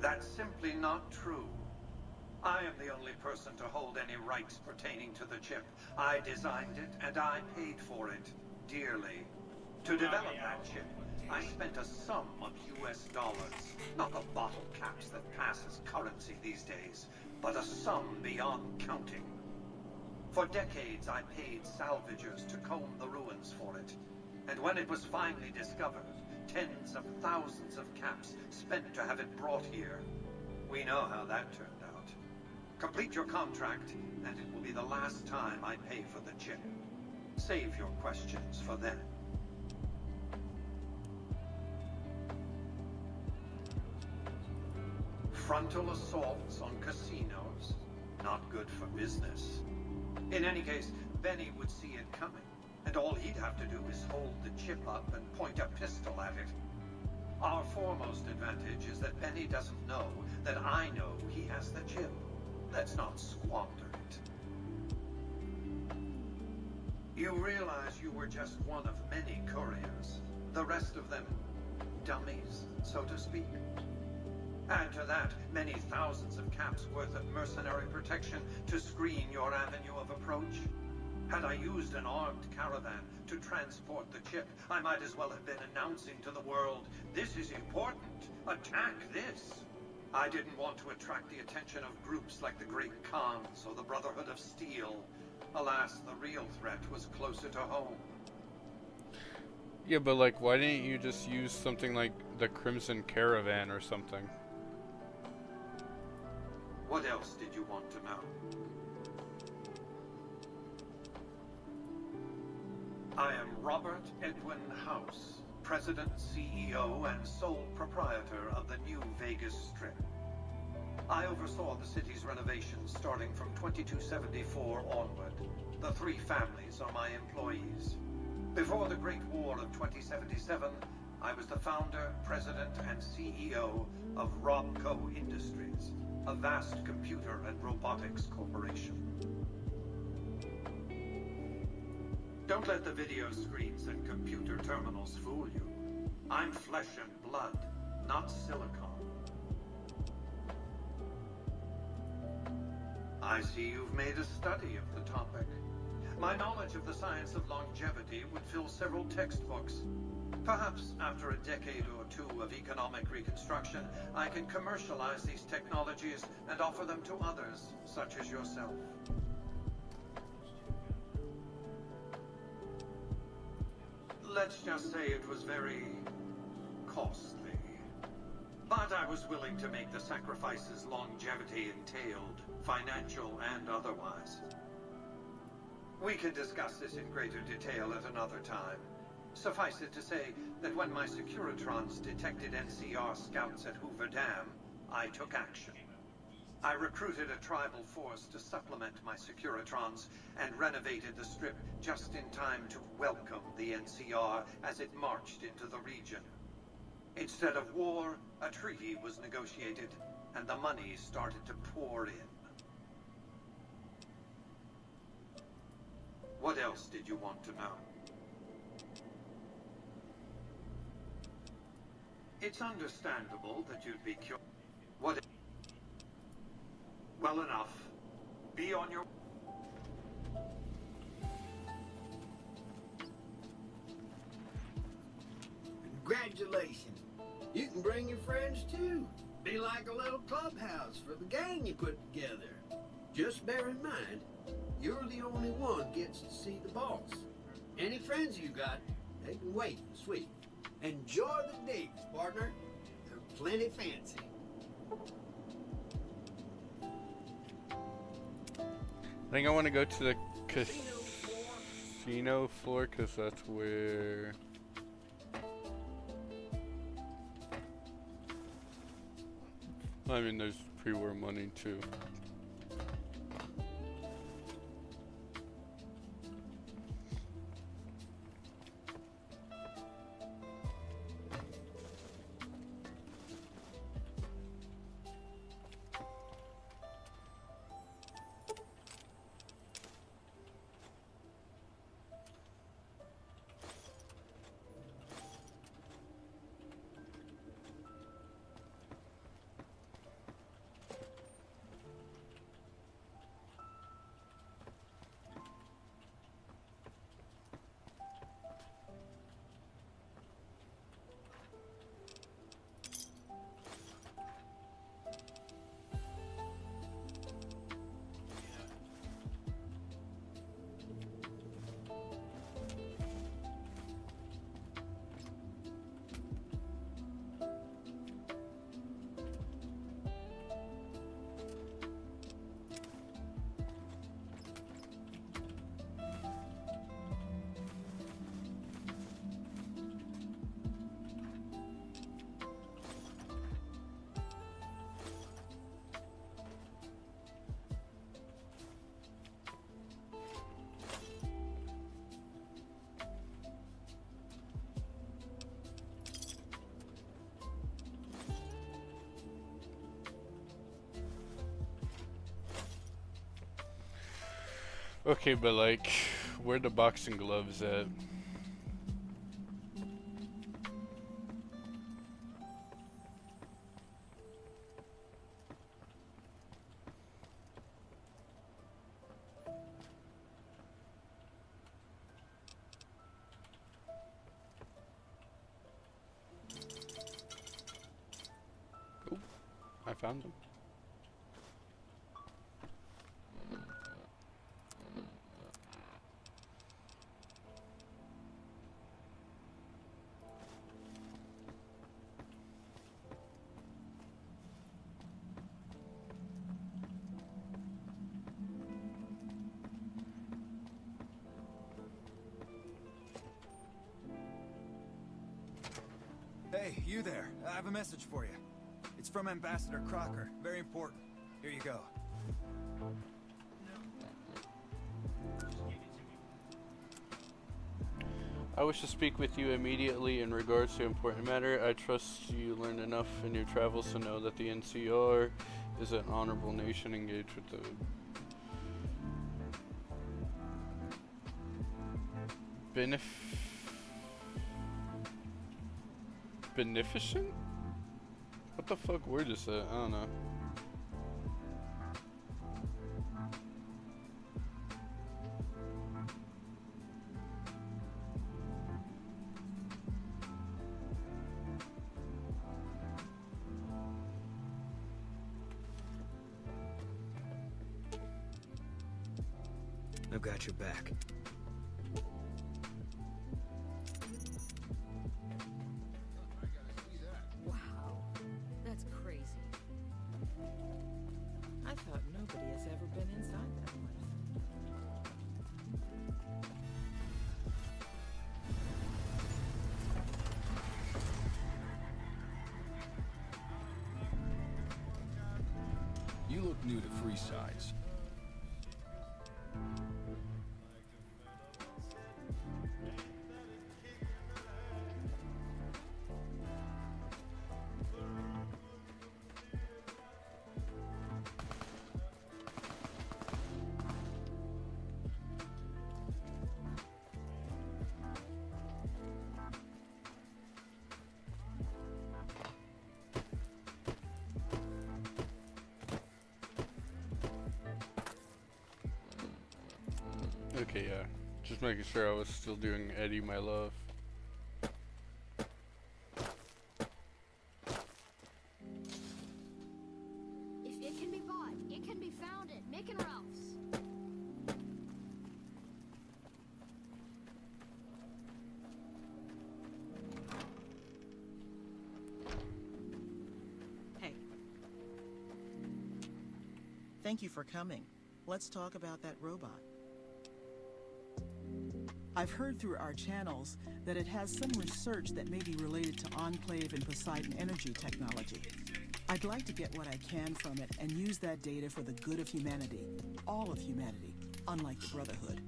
That's simply not true. I am the only person to hold any rights pertaining to the chip. I designed it, and I paid for it dearly. To develop that chip, I spent a sum of US dollars. Not the bottle caps that pass as currency these days, but a sum beyond counting. For decades, I paid salvagers to comb the ruins for it. And when it was finally discovered, tens of thousands of caps spent to have it brought here. We know how that turned out. Complete your contract, and it will be the last time I pay for the chip. Save your questions for then. Frontal assaults on casinos, not good for business. In any case, Benny would see it coming, and all he'd have to do is hold the chip up and point a pistol at it. Our foremost advantage is that Benny doesn't know that I know he has the chip. Let's not squander it. You realize you were just one of many couriers. The rest of them, dummies, so to speak. Add to that many thousands of caps worth of mercenary protection to screen your avenue of approach. Had I used an armed caravan to transport the chip, I might as well have been announcing to the world, this is important, attack this. I didn't want to attract the attention of groups like the Great Khans or the Brotherhood of Steel. Alas, the real threat was closer to home. Yeah, but like, why didn't you just use something like the Crimson Caravan or something? What else did you want to know? I am Robert Edwin House, President, CEO, and sole proprietor of the New Vegas Strip. I oversaw the city's renovations starting from 2274 onward. The three families are my employees. Before the Great War of 2077, I was the founder, president, and CEO of Robco Industries, a vast computer and robotics corporation. Don't let the video screens and computer terminals fool you. I'm flesh and blood, not silicon. I see you've made a study of the topic. My knowledge of the science of longevity would fill several textbooks. Perhaps after a decade or two of economic reconstruction, I can commercialize these technologies and offer them to others, such as yourself. Let's just say it was very costly. But I was willing to make the sacrifices longevity entailed, financial and otherwise. We can discuss this in greater detail at another time. Suffice it to say that when my Securitrons detected NCR scouts at Hoover Dam, I took action. I recruited a tribal force to supplement my Securitrons and renovated the Strip just in time to welcome the NCR as it marched into the region. Instead of war, a treaty was negotiated, and the money started to pour in. What else did you want to know? It's understandable that you'd be curious. What? Well enough. Be on your... Congratulations. You can bring your friends too. Be like a little clubhouse for the gang you put together. Just bear in mind, you're the only one gets to see the boss. Any friends you got, they can wait and sweet. Enjoy the digs, partner. They're plenty fancy. I think I want to go to the casino floor because that's where... I mean, there's pre-war money too. Okay, but like, where the boxing gloves at? Oh, I found them. Hey, you there. I have a message for you. It's from Ambassador Crocker. Very important. Here you go. I wish to speak with you immediately in regards to important matter. I trust you learned enough in your travels to know that the NCR is an honorable nation engaged with the beneficent? What the fuck word is that? I don't know. I've got your back. Wow, that's crazy. I thought nobody has ever been inside that place. You look new to Freesides. Okay, yeah. Just making sure I was still doing Eddie My Love. If it can be bought, it can be found at Mick and Ralph's. Hey. Thank you for coming. Let's talk about that robot. I've heard through our channels that it has some research that may be related to Enclave and Poseidon energy technology. I'd like to get what I can from it and use that data for the good of humanity. All of humanity, unlike the Brotherhood.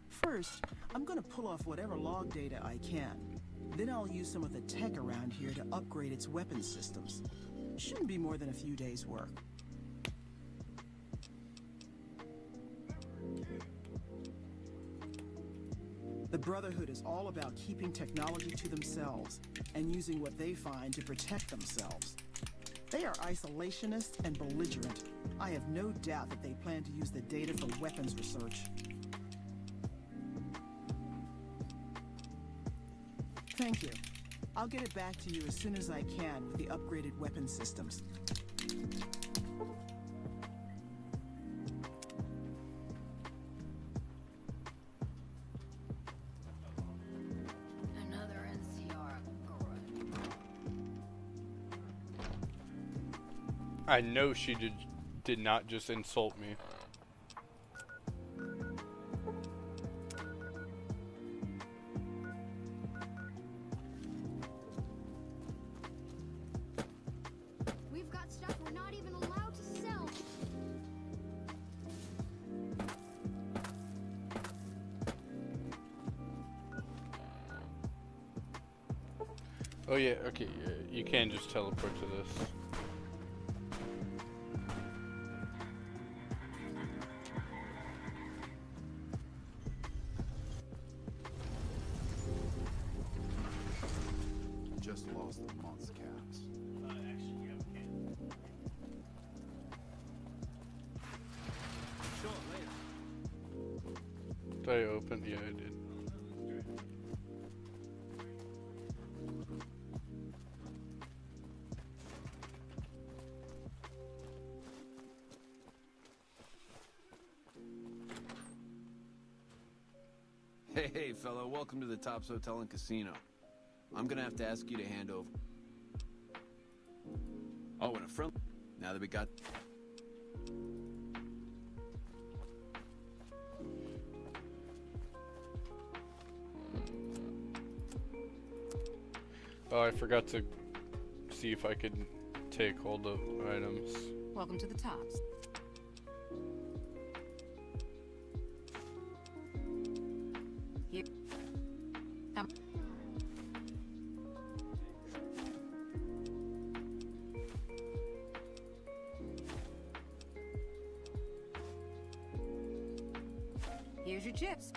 First, I'm gonna pull off whatever log data I can. Then I'll use some of the tech around here to upgrade its weapons systems. Shouldn't be more than a few days' work. The Brotherhood is all about keeping technology to themselves and using what they find to protect themselves. They are isolationist and belligerent. I have no doubt that they plan to use the data for weapons research. Thank you. I'll get it back to you as soon as I can with the upgraded weapon systems. Another NCR grunt. I know she did not just insult me. We've got stuff we're not even allowed to sell. Oh yeah, okay, yeah, you can just teleport to this. Just lost a month's caps. Sure, later. Did I open? Yeah, I did. Hey, fellow, welcome to the Tops Hotel and Casino. I'm gonna have to ask you to hand over. Oh, and a friend. Now that we got. Oh, I forgot to see if I could take hold of items. Welcome to the Tops. Here. Here's your chips.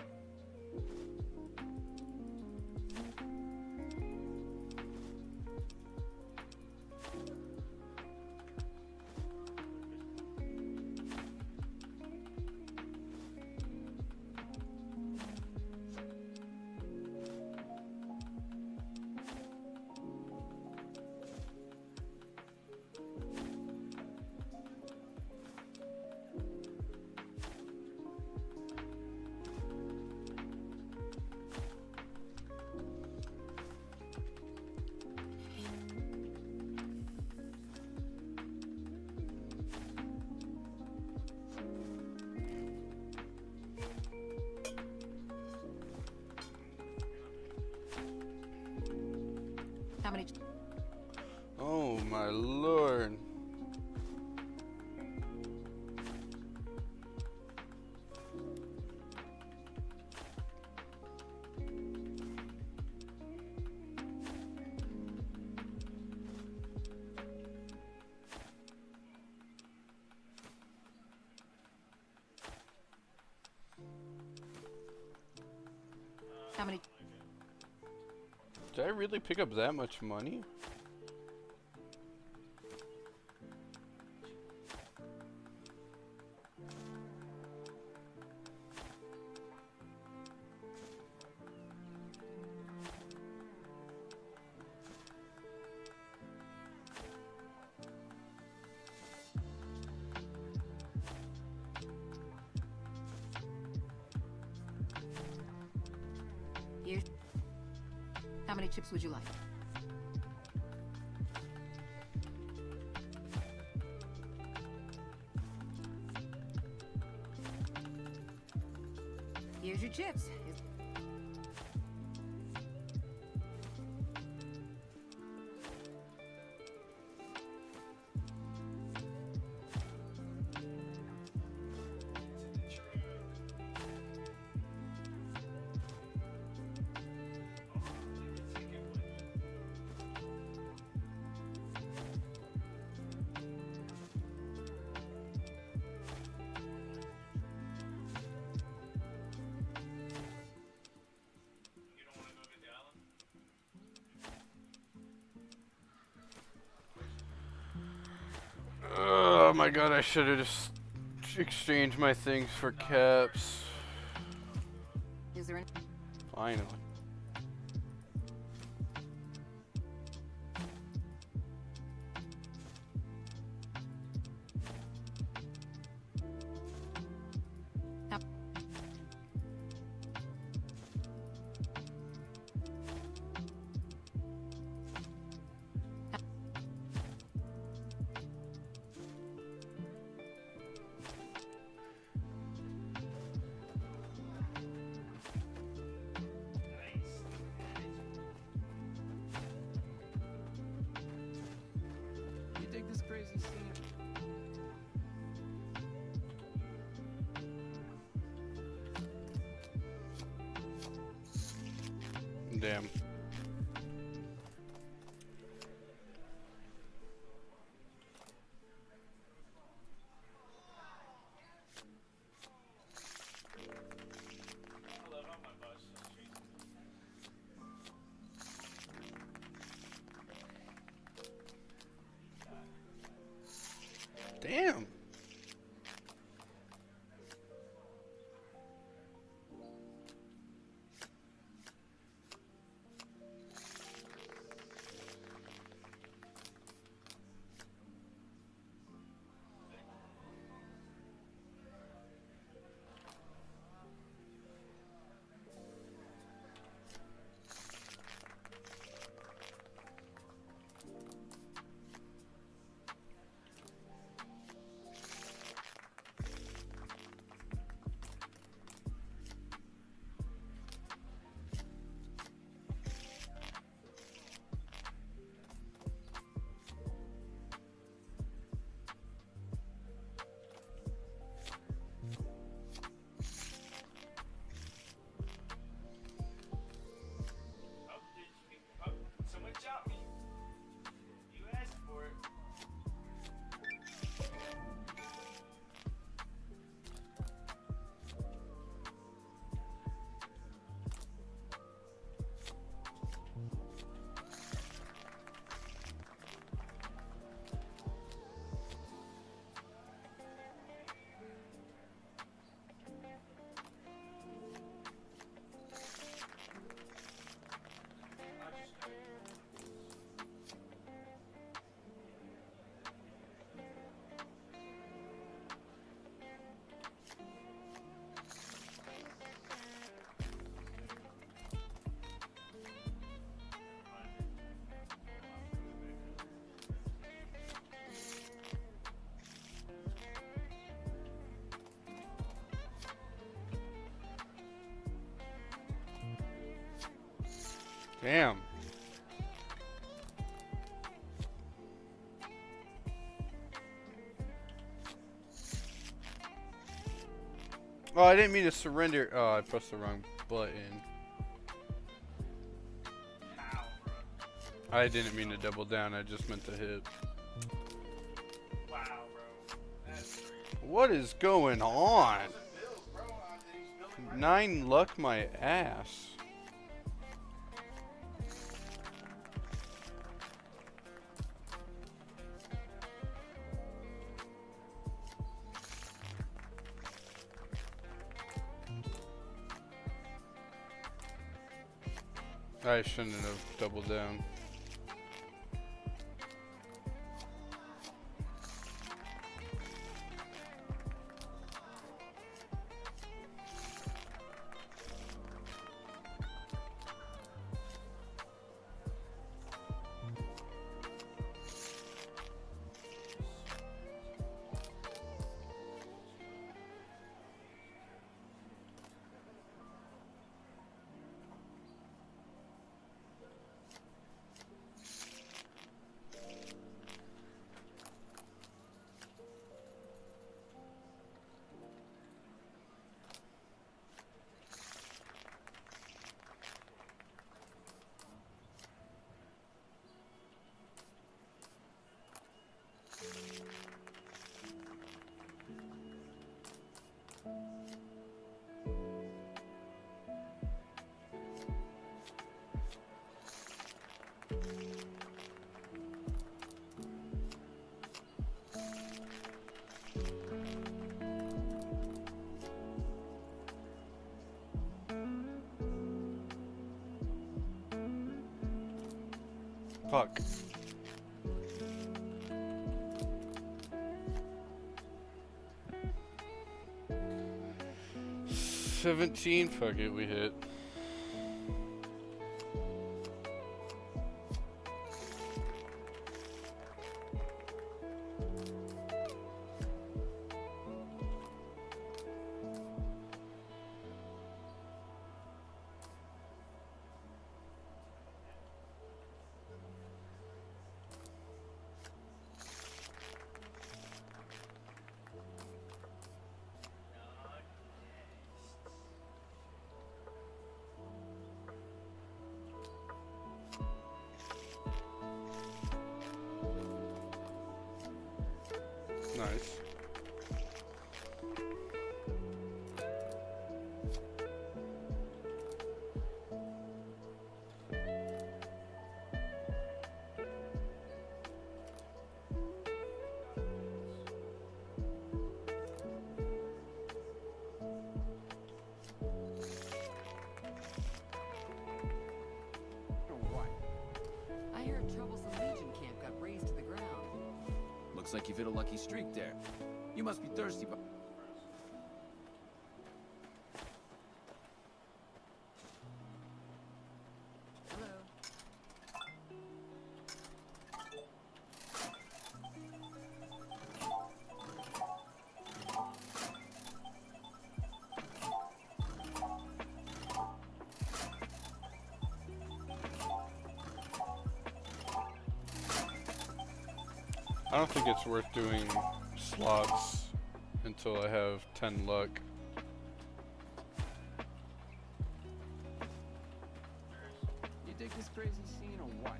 How many? Oh my lord. How many? Did I really pick up that much money? Here. How many chips would you like? Here's your chips. Oh my god, I should have just exchanged my things for caps. Is there any? Finally. You dig this crazy scene? Damn. Damn. Someone shot me. You asked for it. Damn. Oh, I didn't mean to surrender. Oh, I pressed the wrong button. I didn't mean to double down. I just meant to hit. Wow, bro. That's crazy. What is going on? 9 luck my ass. I shouldn't have doubled down. Fuck. $17. Fuck it, we hit. Nice. Looks like you've hit a lucky streak there. You must be thirsty, but... I don't think it's worth doing slots until I have 10 luck. You dig this crazy scene or what?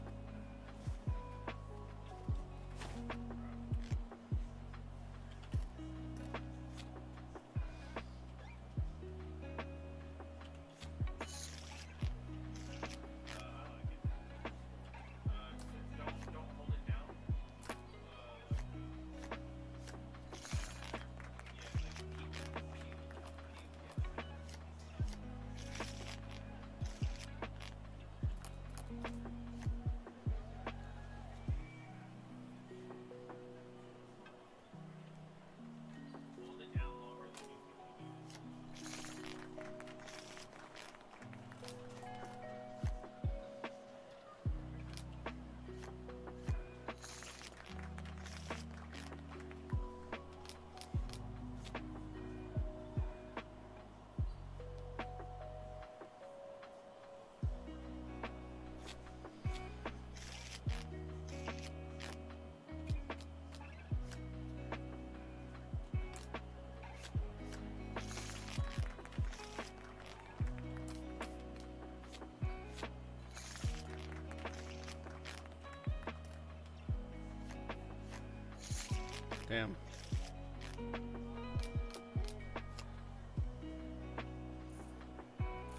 Damn.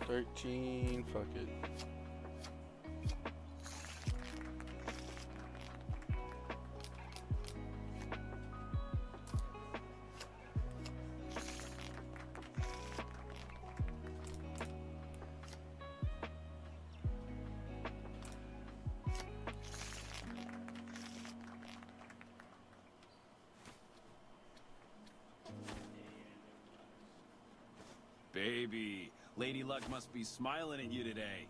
$13, fuck it. Baby, Lady Luck must be smiling at you today.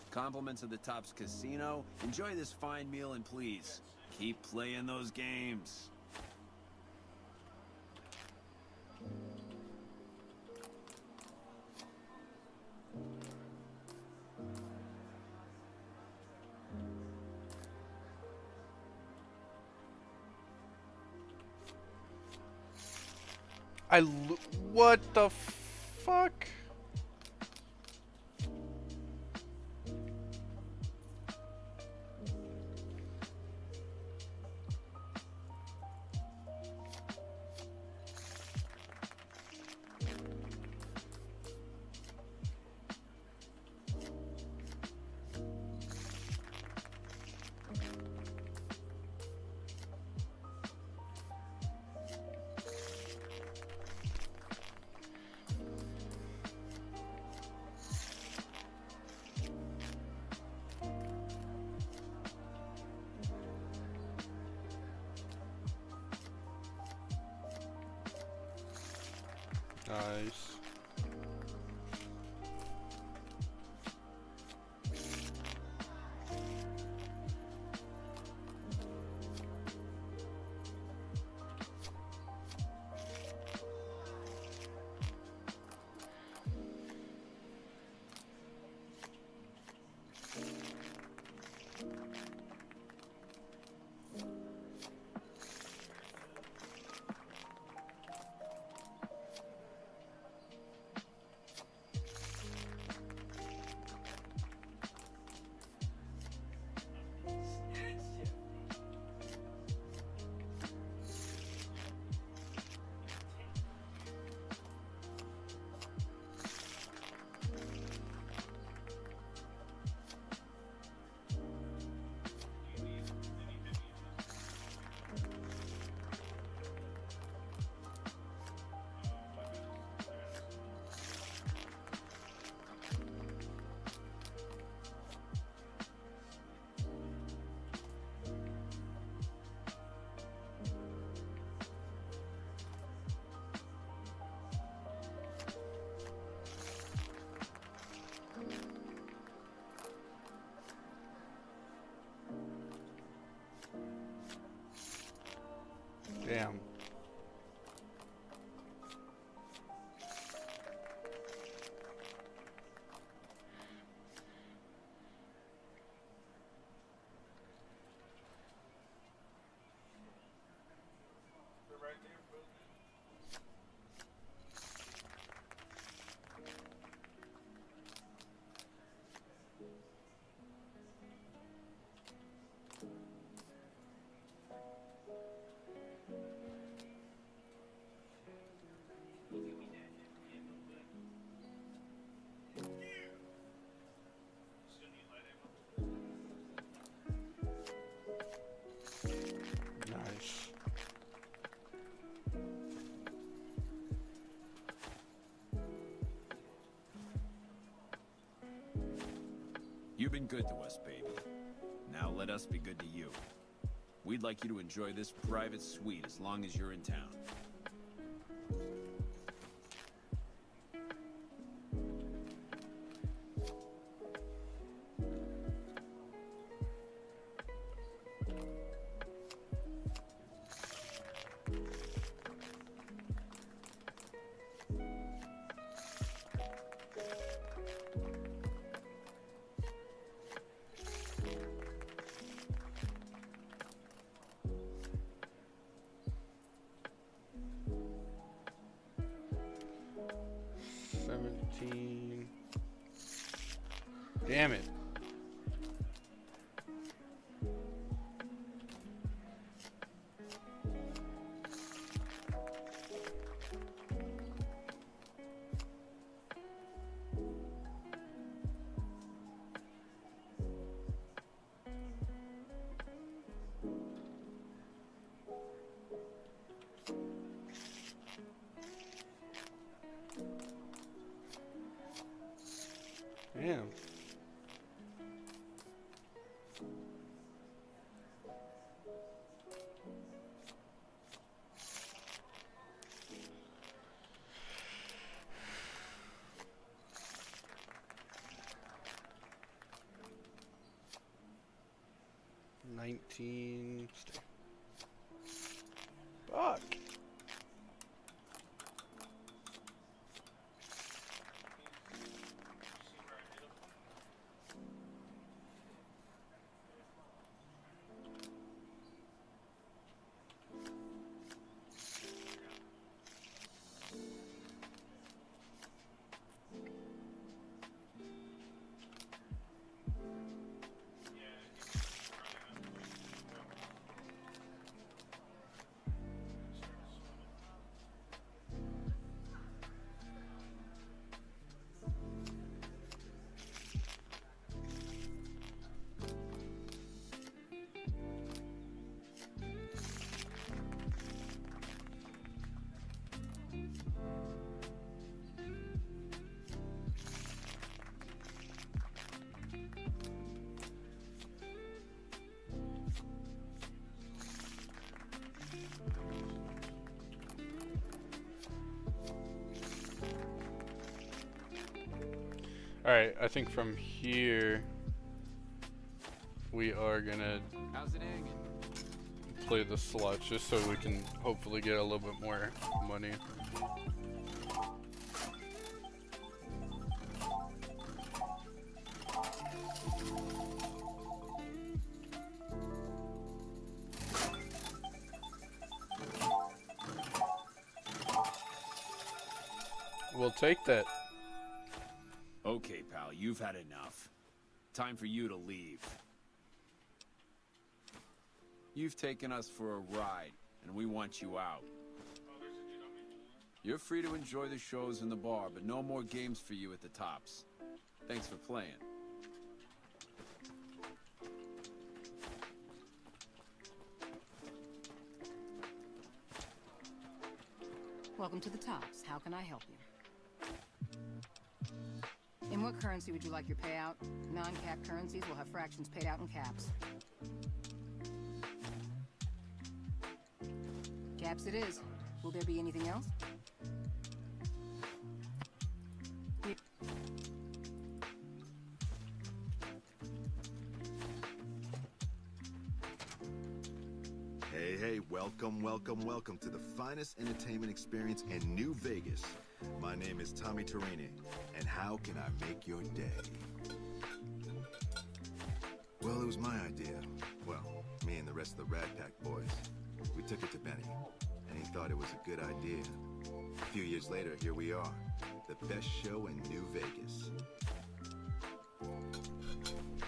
Compliments of the Tops Casino. Enjoy this fine meal and please, keep playing those games. What the fuck? Nice. Damn. Nice. You've been good to us, baby. Now let us be good to you. We'd like you to enjoy this private suite as long as you're in town. Damn it. Damn. Stay. Fuck. Alright, I think from here we are gonna play the slots just so we can hopefully get a little bit more money. We'll take that. Okay, pal, you've had enough. Time for you to leave. You've taken us for a ride, and we want you out. You're free to enjoy the shows in the bar, but no more games for you at the Tops. Thanks for playing. Welcome to the Tops. How can I help you? In what currency would you like your payout? Non-cap currencies will have fractions paid out in caps. Caps it is. Will there be anything else? Hey, welcome to the finest entertainment experience in New Vegas. My name is Tommy Torini, and how can I make your day? Well, it was my idea. Well, me and the rest of the Rat Pack boys. We took it to Benny, and he thought it was a good idea. A few years later, here we are, the best show in New Vegas.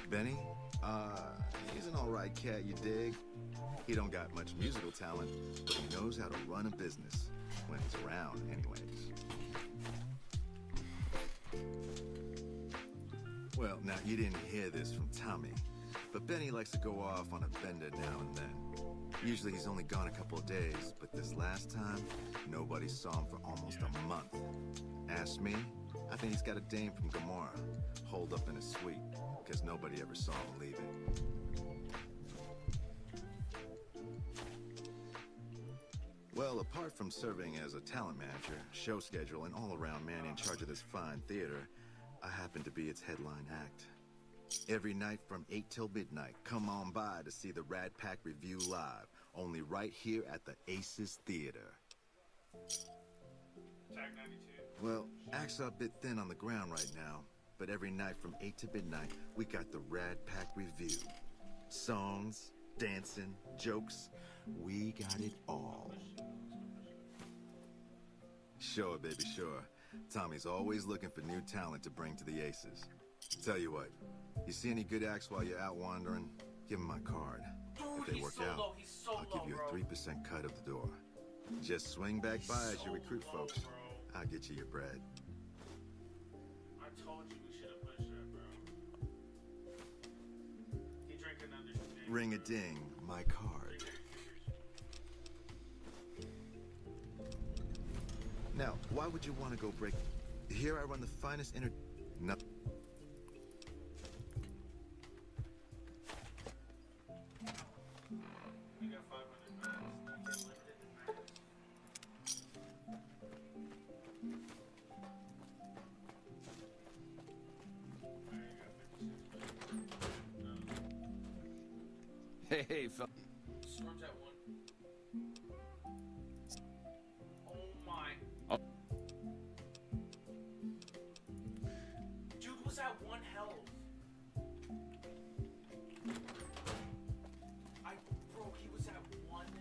Benny, he's an alright cat, you dig? He don't got much musical talent, but he knows how to run a business. When he's around, anyways. Well, now, you didn't hear this from Tommy, but Benny likes to go off on a bender now and then. Usually he's only gone a couple of days, but this last time, nobody saw him for almost a month. Ask me, I think he's got a dame from Gomorrah, holed up in a suite, because nobody ever saw him leave it. Well, apart from serving as a talent manager, show schedule, and all-around man in charge of this fine theater, I happen to be its headline act. Every night from 8 till midnight, come on by to see the Rat Pack Review live, only right here at the Aces Theater. Tag 92. Well, acts are a bit thin on the ground right now, but every night from 8 to midnight, we got the Rat Pack Review. Songs, dancing, jokes, we got it all. Sure, baby, sure. Tommy's always looking for new talent to bring to the Aces. Tell you what, you see any good acts while you're out wandering, give them my card. If they work out, I'll give you a 3% cut of the door. Just swing back by as you recruit folks. I'll get you your bread. I told you we should have pushed that, bro. He drank another thing. Ring-a-ding, my card. Now, why would you want to go break? Here I run the finest No. You got 500 minutes. You get limited to max. Hey, fella. Storm's at 1. Oh my. Oh. Dude was at 1 health. Bro, he was at 1 health.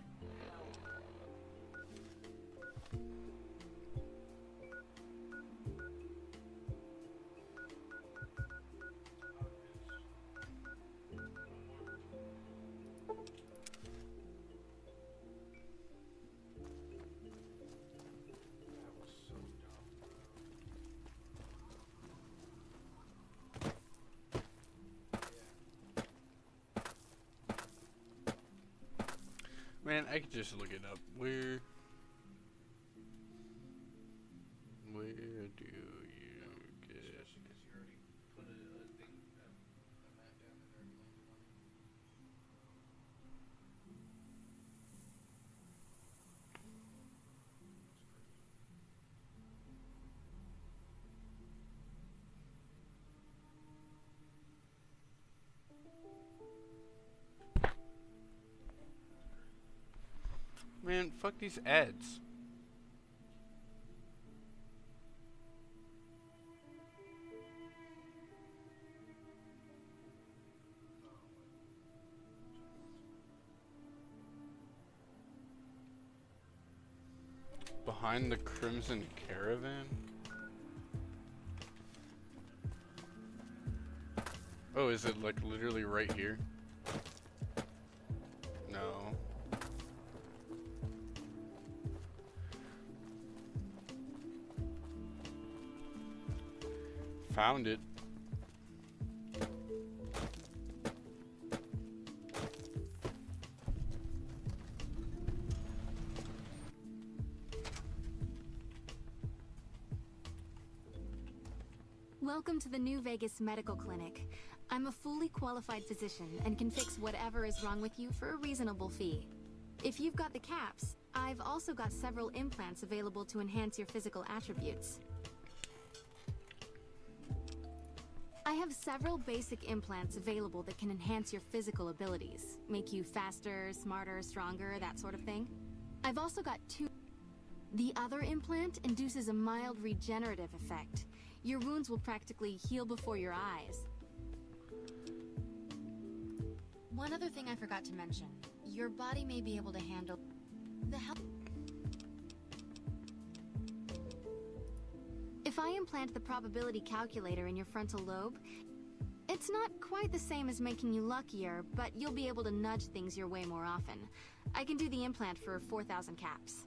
Man, I could just look it up. Where do you get? Man, fuck these ads. Behind the Crimson Caravan? Oh, is it like literally right here? No. Found it. Welcome to the New Vegas Medical Clinic. I'm a fully qualified physician and can fix whatever is wrong with you for a reasonable fee. If you've got the caps, I've also got several implants available to enhance your physical attributes. I have several basic implants available that can enhance your physical abilities, make you faster, smarter, stronger, that sort of thing. I've also got 2. The other implant induces a mild regenerative effect. Your wounds will practically heal before your eyes. One other thing I forgot to mention. Your body may be able to handle the health. If I implant the probability calculator in your frontal lobe, it's not quite the same as making you luckier, but you'll be able to nudge things your way more often. I can do the implant for 4,000 caps.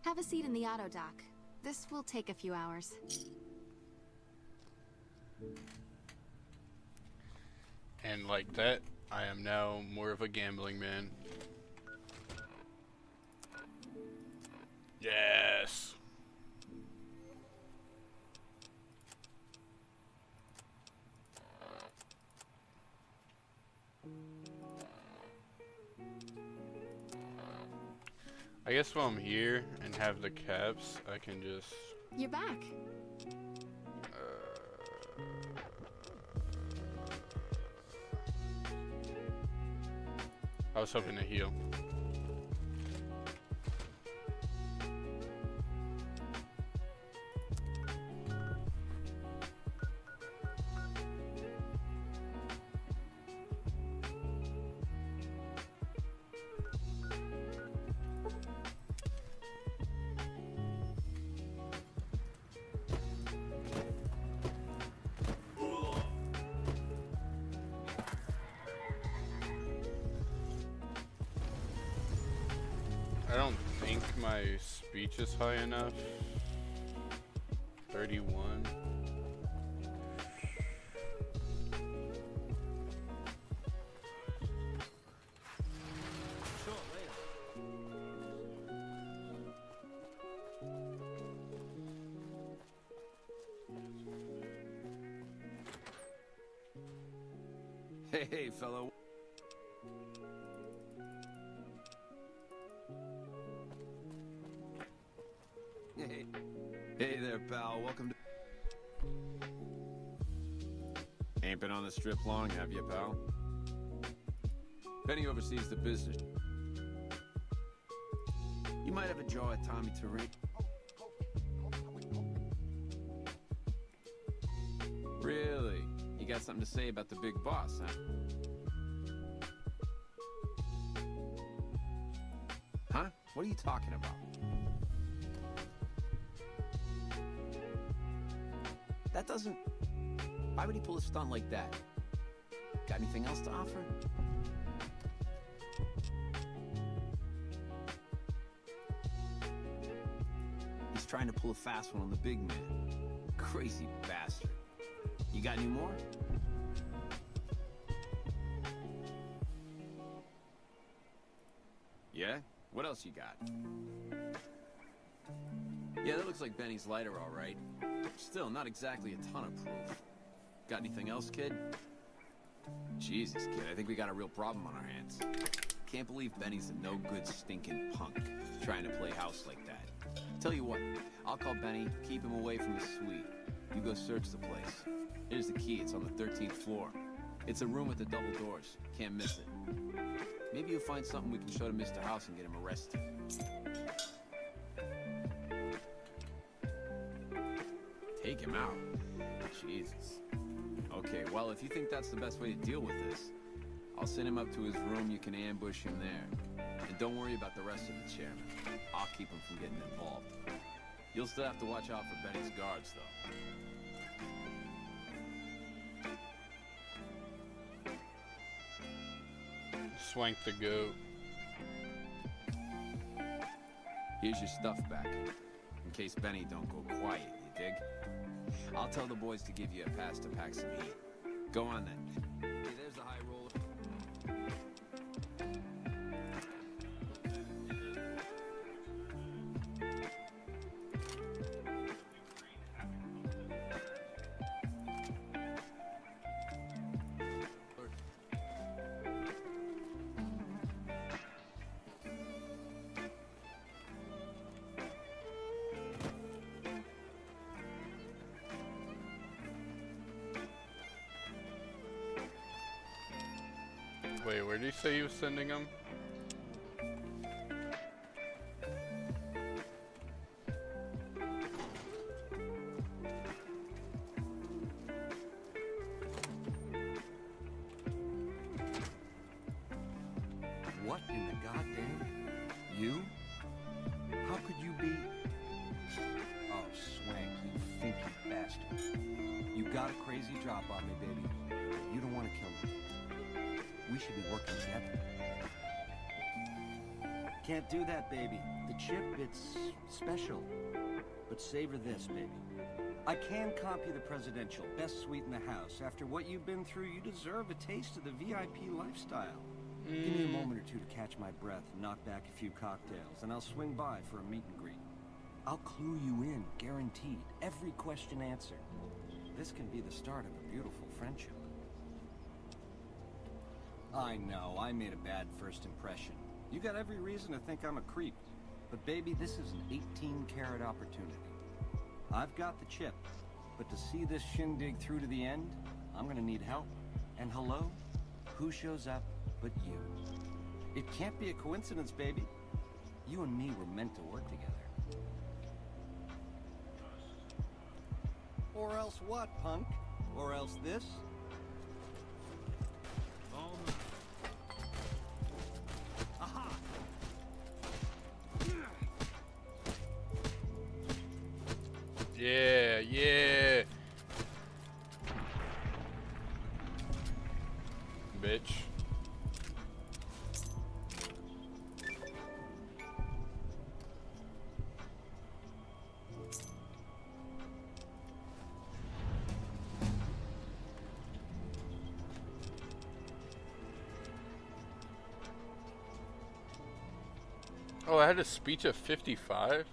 Have a seat in the auto dock. This will take a few hours. And like that, I am now more of a gambling man. Yes. I guess while I'm here and have the caps, I can just... You're back. I was hoping to heal. I don't think my speech is high enough. 31. Hey, fellow. Hey there, pal. Welcome to... Ain't been on the strip long, have you, pal? Benny oversees the business. You might have a jaw at Tommy Tariq. Really? You got something to say about the big boss, huh? Huh? What are you talking about? That doesn't... Why would he pull a stunt like that? Got anything else to offer? He's trying to pull a fast one on the big man. Crazy bastard. You got any more? Yeah? What else you got? Yeah, that looks like Benny's lighter, all right. Still, not exactly a ton of proof. Got anything else, kid? Jesus, kid, I think we got a real problem on our hands. Can't believe Benny's a no-good stinking punk trying to play house like that. Tell you what, I'll call Benny, keep him away from the suite. You go search the place. Here's the key, it's on the 13th floor. It's a room with the double doors. Can't miss it. Maybe you'll find something we can show to Mr. House and get him arrested. Take him out? Jesus. Okay, well, if you think that's the best way to deal with this, I'll send him up to his room, you can ambush him there. And don't worry about the rest of the chairman. I'll keep him from getting involved. You'll still have to watch out for Benny's guards, though. Swank the goat. Here's your stuff back, in case Benny don't go quiet, you dig? I'll tell the boys to give you a pass to pack some heat. Go on then. Hey, there's the high roller. Wait, where did he say he was sending them? What in the goddamn? You? How could you be? Oh, Swank, you finky bastard. You got a crazy drop on me, baby. You don't want to kill me. We should be working together. Can't do that, baby. The chip, it's special. But savor this, baby. I can comp you the presidential, best suite in the house. After what you've been through, you deserve a taste of the VIP lifestyle. Give me a moment or two to catch my breath and knock back a few cocktails, and I'll swing by for a meet and greet. I'll clue you in, guaranteed. Every question answered. This can be the start of a beautiful friendship. I know, I made a bad first impression. You got every reason to think I'm a creep. But baby, this is an 18-carat opportunity. I've got the chip, but to see this shindig through to the end, I'm gonna need help. And hello? Who shows up but you? It can't be a coincidence, baby. You and me were meant to work together. Or else what, punk? Or else this? Aha! Yeah, yeah. Bitch. Oh, I had a speech of 55?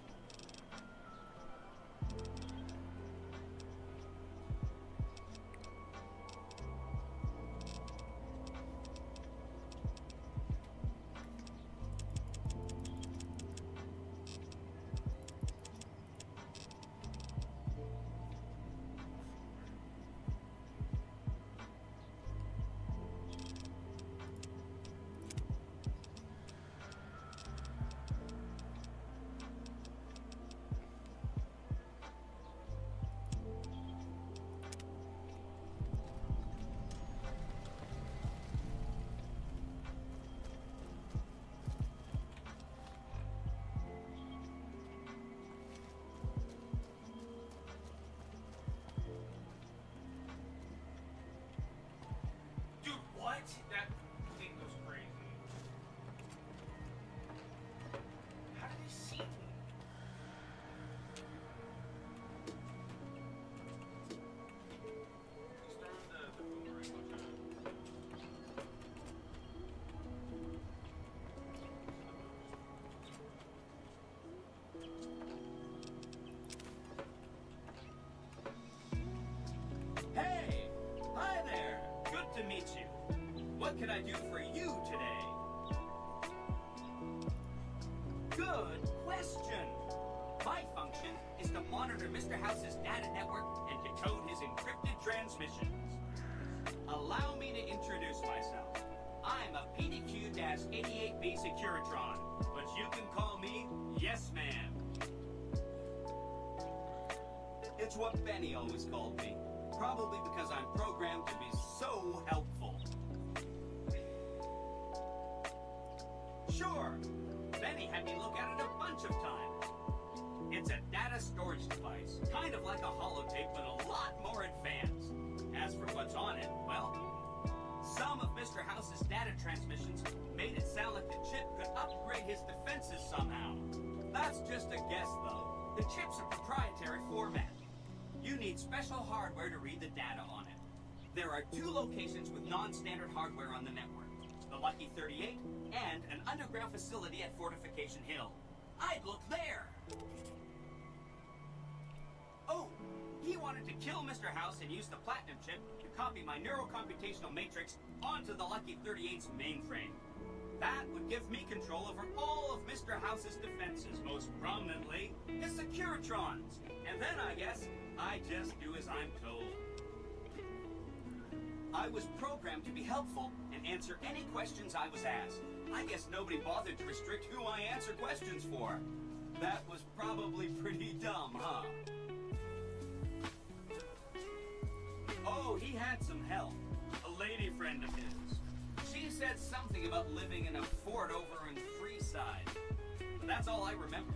Dude, what? That thing goes crazy. How did they see me? Hey! Hi there! Good to meet you. What can I do for you today? Good question! My function is to monitor Mr. House's data network and decode his encrypted transmissions. Allow me to introduce myself. I'm a PDQ-88B Securitron, but you can call me Yes Man. It's what Benny always called me. Probably because I'm programmed to be so helpful. Sure, Benny had me look at it a bunch of times. It's a data storage device, kind of like a holotape, but a lot more advanced. As for what's on it, well, some of Mr. House's data transmissions made it sound like the chip could upgrade his defenses somehow. That's just a guess, though. The chip's a proprietary format. You need special hardware to read the data on it. There are 2 locations with non-standard hardware on the network. The Lucky 38 and an underground facility at Fortification Hill. I'd look there! Oh, he wanted to kill Mr. House and use the Platinum chip to copy my neurocomputational matrix onto the Lucky 38's mainframe. That would give me control over all of Mr. House's defenses, most prominently his Securitrons. And then I guess I just do as I'm told. I was programmed to be helpful and answer any questions I was asked. I guess nobody bothered to restrict who I answer questions for. That was probably pretty dumb, huh? Oh, he had some help. A lady friend of his. She said something about living in a fort over in Freeside. But that's all I remember.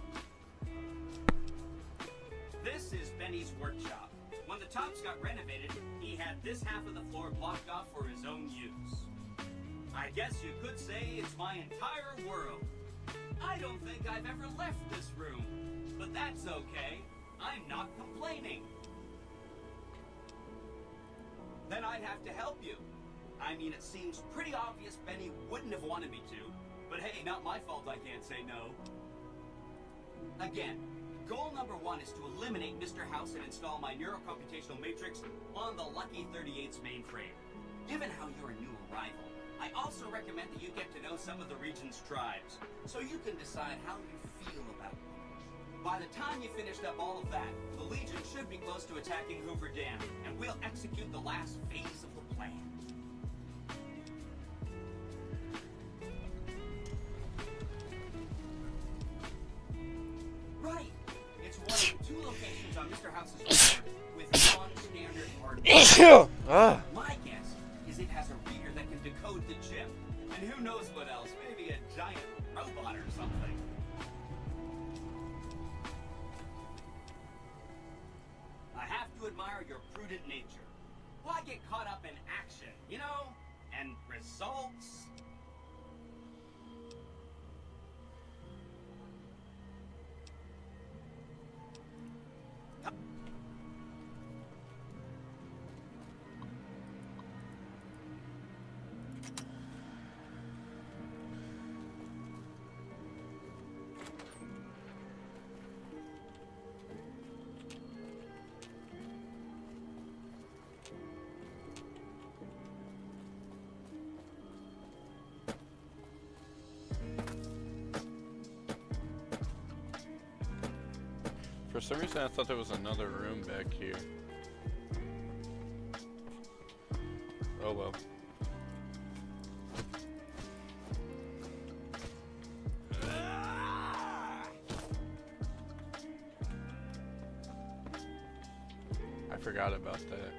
This is Benny's workshop. When the tops got renovated, he had this half of the floor blocked off for his own use. I guess you could say it's my entire world. I don't think I've ever left this room, but that's okay. I'm not complaining. Then I'd have to help you. I mean, it seems pretty obvious Benny wouldn't have wanted me to, but hey, not my fault I can't say no. Again, goal number 1 is to eliminate Mr. House and install my neurocomputational matrix on the Lucky 38's mainframe. Given how you're a new arrival, I also recommend that you get to know some of the region's tribes, so you can decide how you feel about them. By the time you finished up all of that, the Legion should be close to attacking Hoover Dam, and we'll execute the last phase of the plan. Right! It's one of the 2 locations on Mr. House's record with non-standard hardware. My guess is it has a reader that can decode the chip, and who knows what else, maybe a giant robot or something. I have to admire your prudent nature. Why get caught up in action, you know? And results? For some reason, I thought there was another room back here. Oh well. I forgot about that.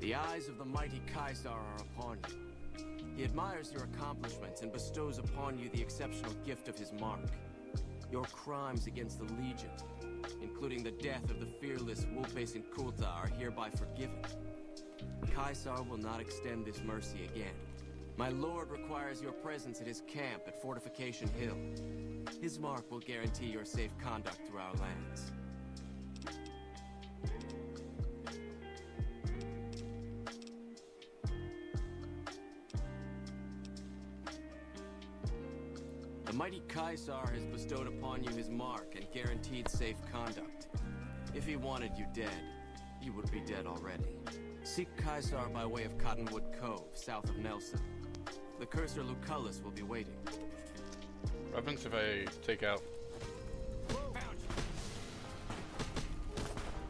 The eyes of the mighty Caesar are upon you. He admires your accomplishments and bestows upon you the exceptional gift of his mark. Your crimes against the Legion, including the death of the fearless Wulpes and Kulta, are hereby forgiven. Caesar will not extend this mercy again. My lord requires your presence at his camp at Fortification Hill. His mark will guarantee your safe conduct through our lands. The mighty Caesar has bestowed upon you his mark and guaranteed safe conduct. If he wanted you dead, you would be dead already. Seek Caesar by way of Cottonwood Cove, south of Nelson. The Cursor Lucullus will be waiting. What happens if I take out?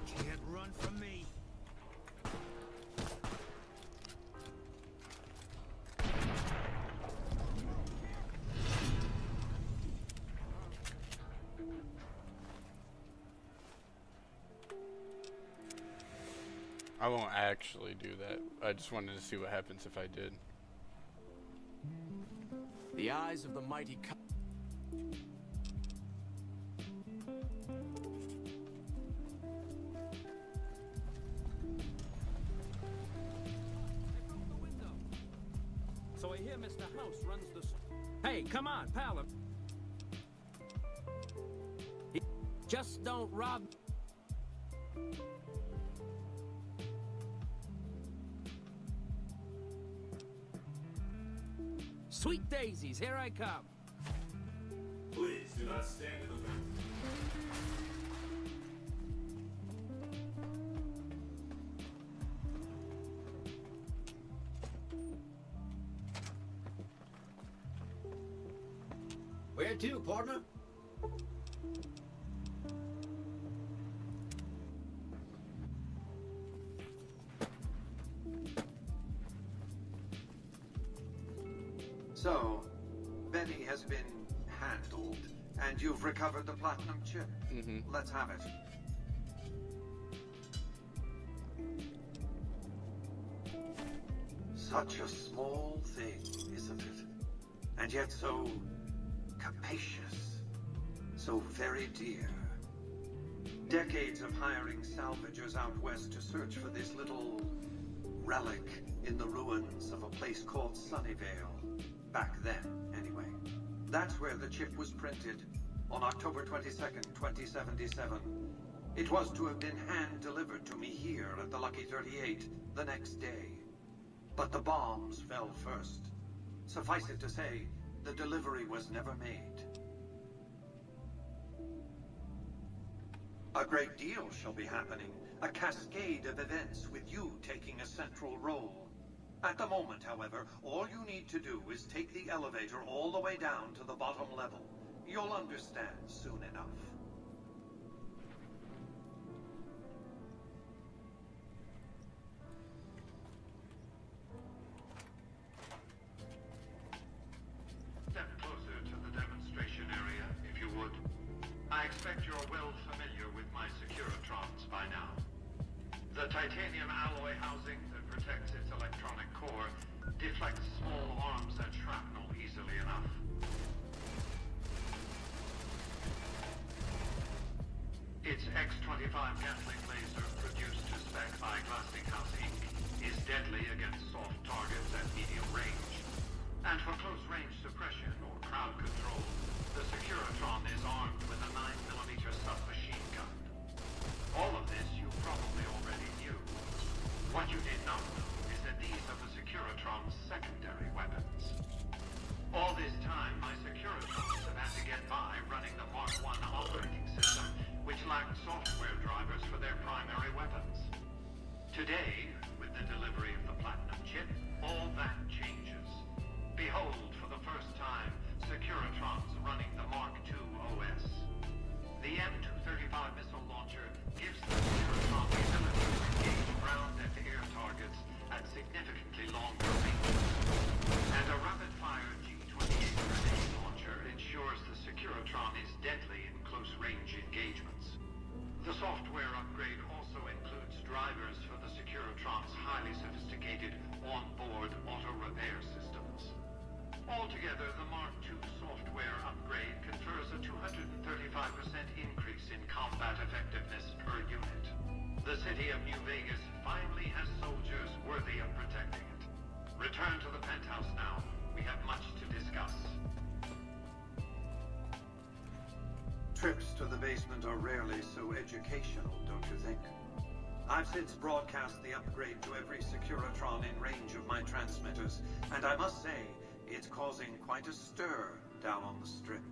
Can't run from me. I won't actually do that. I just wanted to see what happens if I did. The eyes of the mighty So I hear Mr. House runs the... Hey, come on, pal. Just don't rob... Sweet daisies, here I come. Please do not stand in the way. Where to, partner? So, Benny has been handled, and you've recovered the platinum chip. Let's have it. Such a small thing, isn't it? And yet so capacious, so very dear. Decades of hiring salvagers out west to search for this little relic in the ruins of a place called Sunnyvale. Back then, anyway. That's where the chip was printed, on October 22nd, 2077. It was to have been hand-delivered to me here at the Lucky 38 the next day. But the bombs fell first. Suffice it to say, the delivery was never made. A great deal shall be happening, a cascade of events with you taking a central role. At the moment, however, all you need to do is take the elevator all the way down to the bottom level. You'll understand soon enough. Step closer to the demonstration area, if you would. I expect you're well familiar with my Securitrons by now. The titanium alloy housing that protects its electronic core deflects small arms and shrapnel easily enough. Its X-25 Gatling laser, produced to spec by Glassinghouse Inc., is deadly against soft targets at medium range. And for close-range suppression or crowd control, the Securitron is armed with a 9mm submachine gun. All of this you probably already knew. What you did not know is that these are the Securitron's secondary weapons. All this time, my Securitrons have had to get by running the Mark I operating system, which lacked software drivers for their primary weapons. Today, with the delivery of the Platinum chip, all that changes. Behold, for the first time, Securitrons running the Mark II OS. The M235 missile launcher gives the Securitron the ability to engage ground and air targets at significantly longer ranges. And a rapid-fire G-28 grenade launcher ensures the Securitron is deadly in close-range engagements. The software upgrade also includes drivers for the Securitron's highly sophisticated on-board auto-repair systems. Altogether, the Mark II software upgrade confers a 235% increase in combat effectiveness per unit. The city of New Vegas finally has soldiers worthy of protecting it. Return to the penthouse now. We have much to discuss. Trips to the basement are rarely so educational, don't you think? I've since broadcast the upgrade to every Securitron in range of my transmitters, and I must say, it's causing quite a stir down on the strip.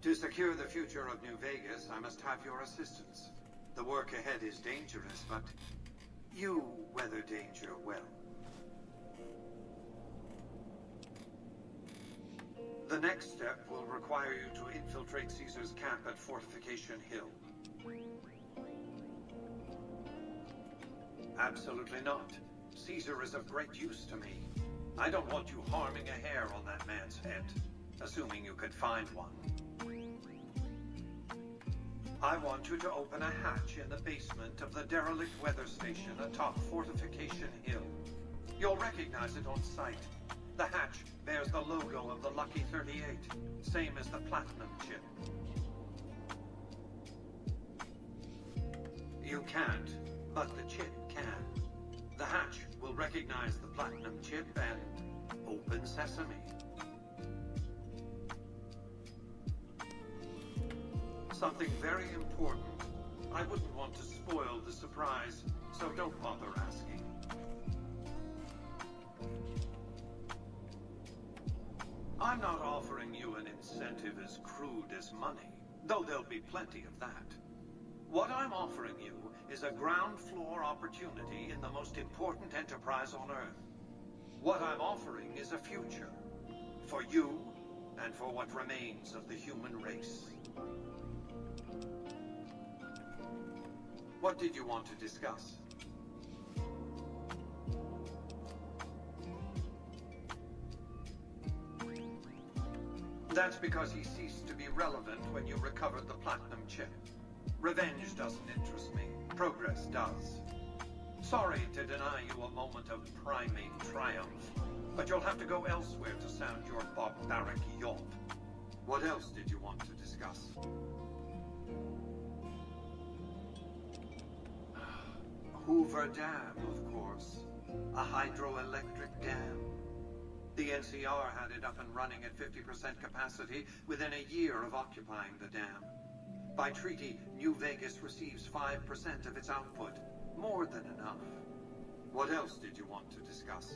To secure the future of New Vegas, I must have your assistance. The work ahead is dangerous, but you weather danger well. The next step will require you to infiltrate Caesar's camp at Fortification Hill. Absolutely not. Caesar is of great use to me. I don't want you harming a hair on that man's head, assuming you could find one. I want you to open a hatch in the basement of the derelict weather station atop Fortification Hill. You'll recognize it on sight. The hatch bears the logo of the Lucky 38, same as the Platinum chip. You can't, but the chip can. The hatch will recognize the Platinum chip and, open sesame. Something very important. I wouldn't want to spoil the surprise, so don't bother asking. I'm not offering you an incentive as crude as money, though there'll be plenty of that. What I'm offering you is a ground floor opportunity in the most important enterprise on Earth. What I'm offering is a future. For you, and for what remains of the human race. What did you want to discuss? That's because he ceased to be relevant when you recovered the platinum chip. Revenge doesn't interest me. Progress does. Sorry to deny you a moment of primate triumph, but you'll have to go elsewhere to sound your barbaric yawp. What else did you want to discuss? Hoover Dam, of course. A hydroelectric dam. The NCR had it up and running at 50% capacity within a year of occupying the dam. By treaty, New Vegas receives 5% of its output. More than enough. What else did you want to discuss?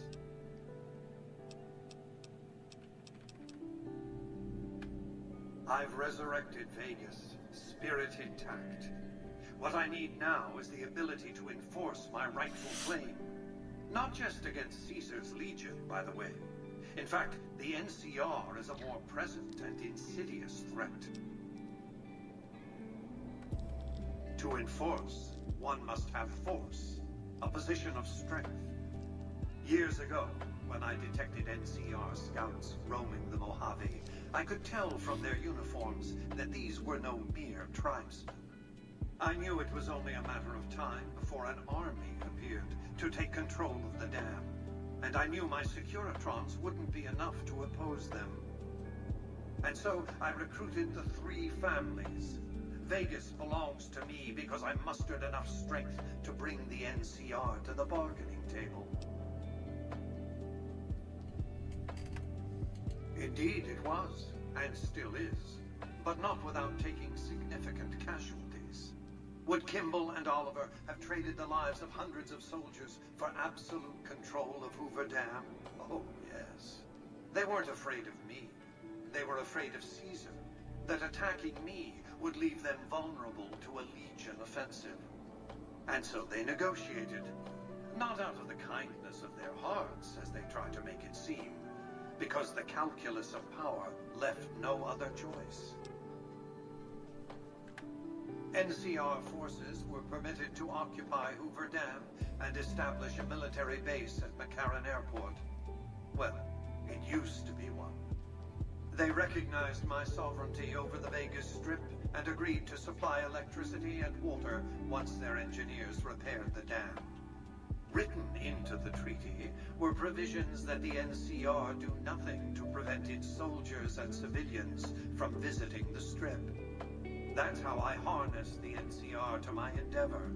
I've resurrected Vegas, spirit intact. What I need now is the ability to enforce my rightful claim. Not just against Caesar's Legion, by the way. In fact, the NCR is a more present and insidious threat. To enforce, one must have force, a position of strength. Years ago, when I detected NCR scouts roaming the Mojave, I could tell from their uniforms that these were no mere tribesmen. I knew it was only a matter of time before an army appeared to take control of the dam, and I knew my Securitrons wouldn't be enough to oppose them. And so I recruited the three families. Vegas belongs to me because I mustered enough strength to bring the NCR to the bargaining table. Indeed it was, and still is, but not without taking significant casualties. Would Kimball and Oliver have traded the lives of hundreds of soldiers for absolute control of Hoover Dam? Oh, yes. They weren't afraid of me. They were afraid of Caesar, that attacking me would leave them vulnerable to a Legion offensive. And so they negotiated, not out of the kindness of their hearts, as they tried to make it seem, because the calculus of power left no other choice. NCR forces were permitted to occupy Hoover Dam and establish a military base at McCarran Airport. Well, it used to be one. They recognized my sovereignty over the Vegas Strip and agreed to supply electricity and water once their engineers repaired the dam. Written into the treaty were provisions that the NCR do nothing to prevent its soldiers and civilians from visiting the Strip. That's how I harnessed the NCR to my endeavor.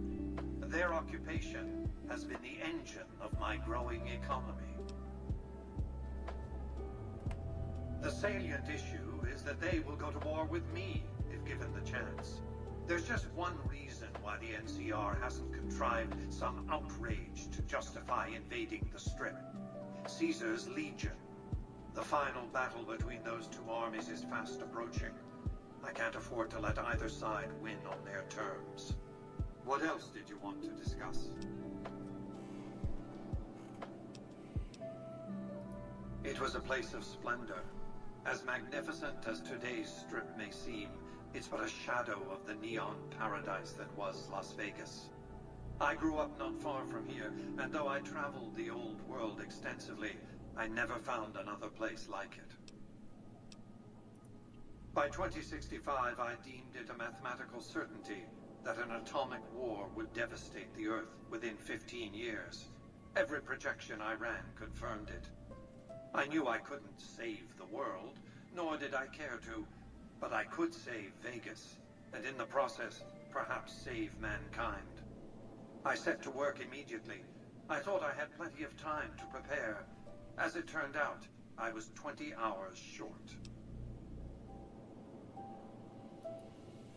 Their occupation has been the engine of my growing economy. The salient issue is that they will go to war with me if given the chance. There's just one reason why the NCR hasn't contrived some outrage to justify invading the Strip. Caesar's Legion. The final battle between those two armies is fast approaching. I can't afford to let either side win on their terms. What else did you want to discuss? It was a place of splendor. As magnificent as today's Strip may seem, it's but a shadow of the neon paradise that was Las Vegas. I grew up not far from here, and though I traveled the old world extensively, I never found another place like it. By 2065, I deemed it a mathematical certainty that an atomic war would devastate the Earth within 15 years. Every projection I ran confirmed it. I knew I couldn't save the world, nor did I care to, but I could save Vegas, and in the process, perhaps save mankind. I set to work immediately. I thought I had plenty of time to prepare, As it turned out, I was 20 hours short.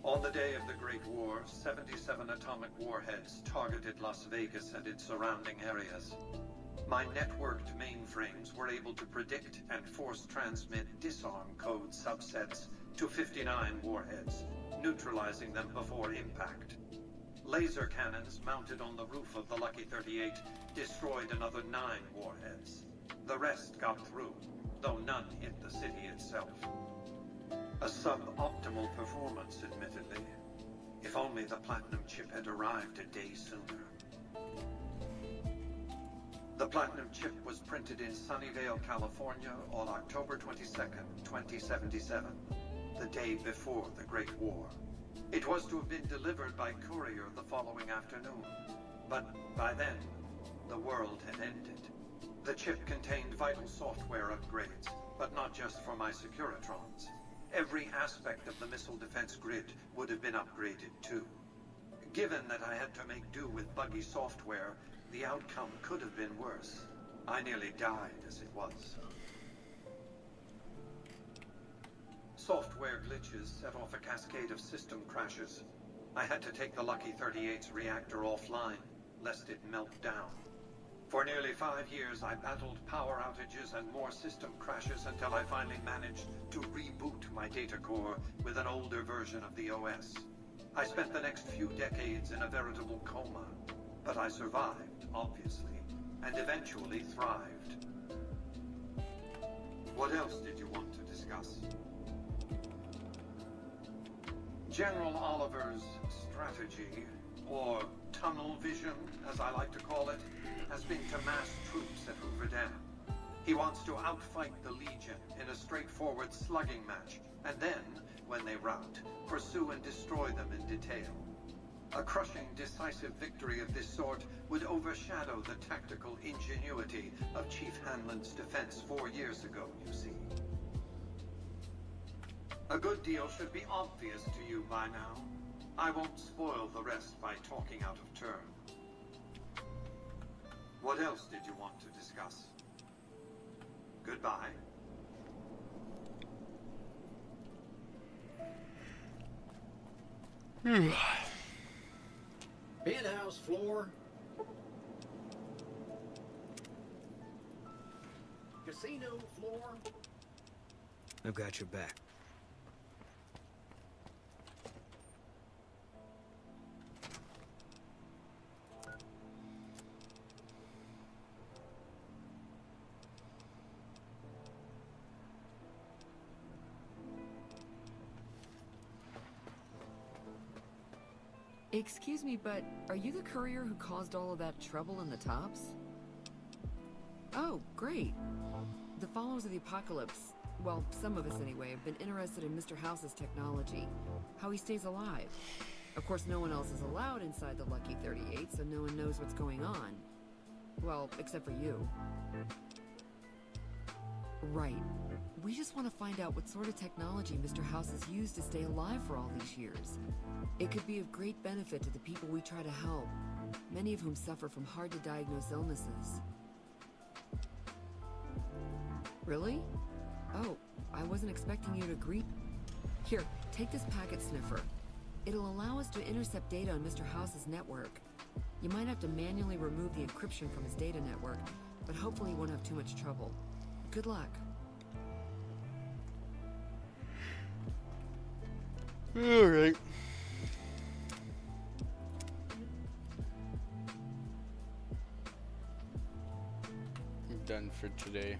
On the day of the Great War, 77 atomic warheads targeted Las Vegas and its surrounding areas. My networked mainframes were able to predict and force transmit disarm code subsets to 59 warheads, neutralizing them before impact. Laser cannons mounted on the roof of the Lucky 38 destroyed another 9 warheads. The rest got through, though none hit the city itself. A suboptimal performance, admittedly. If only the Platinum chip had arrived a day sooner. The Platinum chip was printed in Sunnyvale, California on October 22nd, 2077, the day before the Great War. It was to have been delivered by courier the following afternoon, but by then, the world had ended. The chip contained vital software upgrades, but not just for my Securitrons. Every aspect of the missile defense grid would have been upgraded too. Given that I had to make do with buggy software, the outcome could have been worse. I nearly died as it was. Software glitches set off a cascade of system crashes. I had to take the Lucky 38's reactor offline, lest it melt down. For nearly 5 years, I battled power outages and more system crashes until I finally managed to reboot my data core with an older version of the OS. I spent the next few decades in a veritable coma, but I survived, obviously, and eventually thrived. What else did you want to discuss? General Oliver's strategy, or tunnel vision, as I like to call it, has been to mass troops at Hoover Dam. He wants to outfight the Legion in a straightforward slugging match, and then, when they rout, pursue and destroy them in detail. A crushing, decisive victory of this sort would overshadow the tactical ingenuity of Chief Hanlon's defense 4 years ago, you see. A good deal should be obvious to you by now. I won't spoil the rest by talking out of turn. What else did you want to discuss? Goodbye. Penthouse floor. Casino floor. I've got your back. Excuse me, but are you the courier who caused all of that trouble in the tops? Oh, great. The followers of the apocalypse, well, some of us anyway, have been interested in Mr. House's technology, how he stays alive. Of course, no one else is allowed inside the Lucky 38, so no one knows what's going on. Well, except for you. Right. We just want to find out what sort of technology Mr. House has used to stay alive for all these years. It could be of great benefit to the people we try to help, many of whom suffer from hard-to-diagnose illnesses. Really? Oh, I wasn't expecting you to agree. Here, take this packet sniffer. It'll allow us to intercept data on Mr. House's network. You might have to manually remove the encryption from his data network, but hopefully you won't have too much trouble. Good luck. Alright. I'm done for today.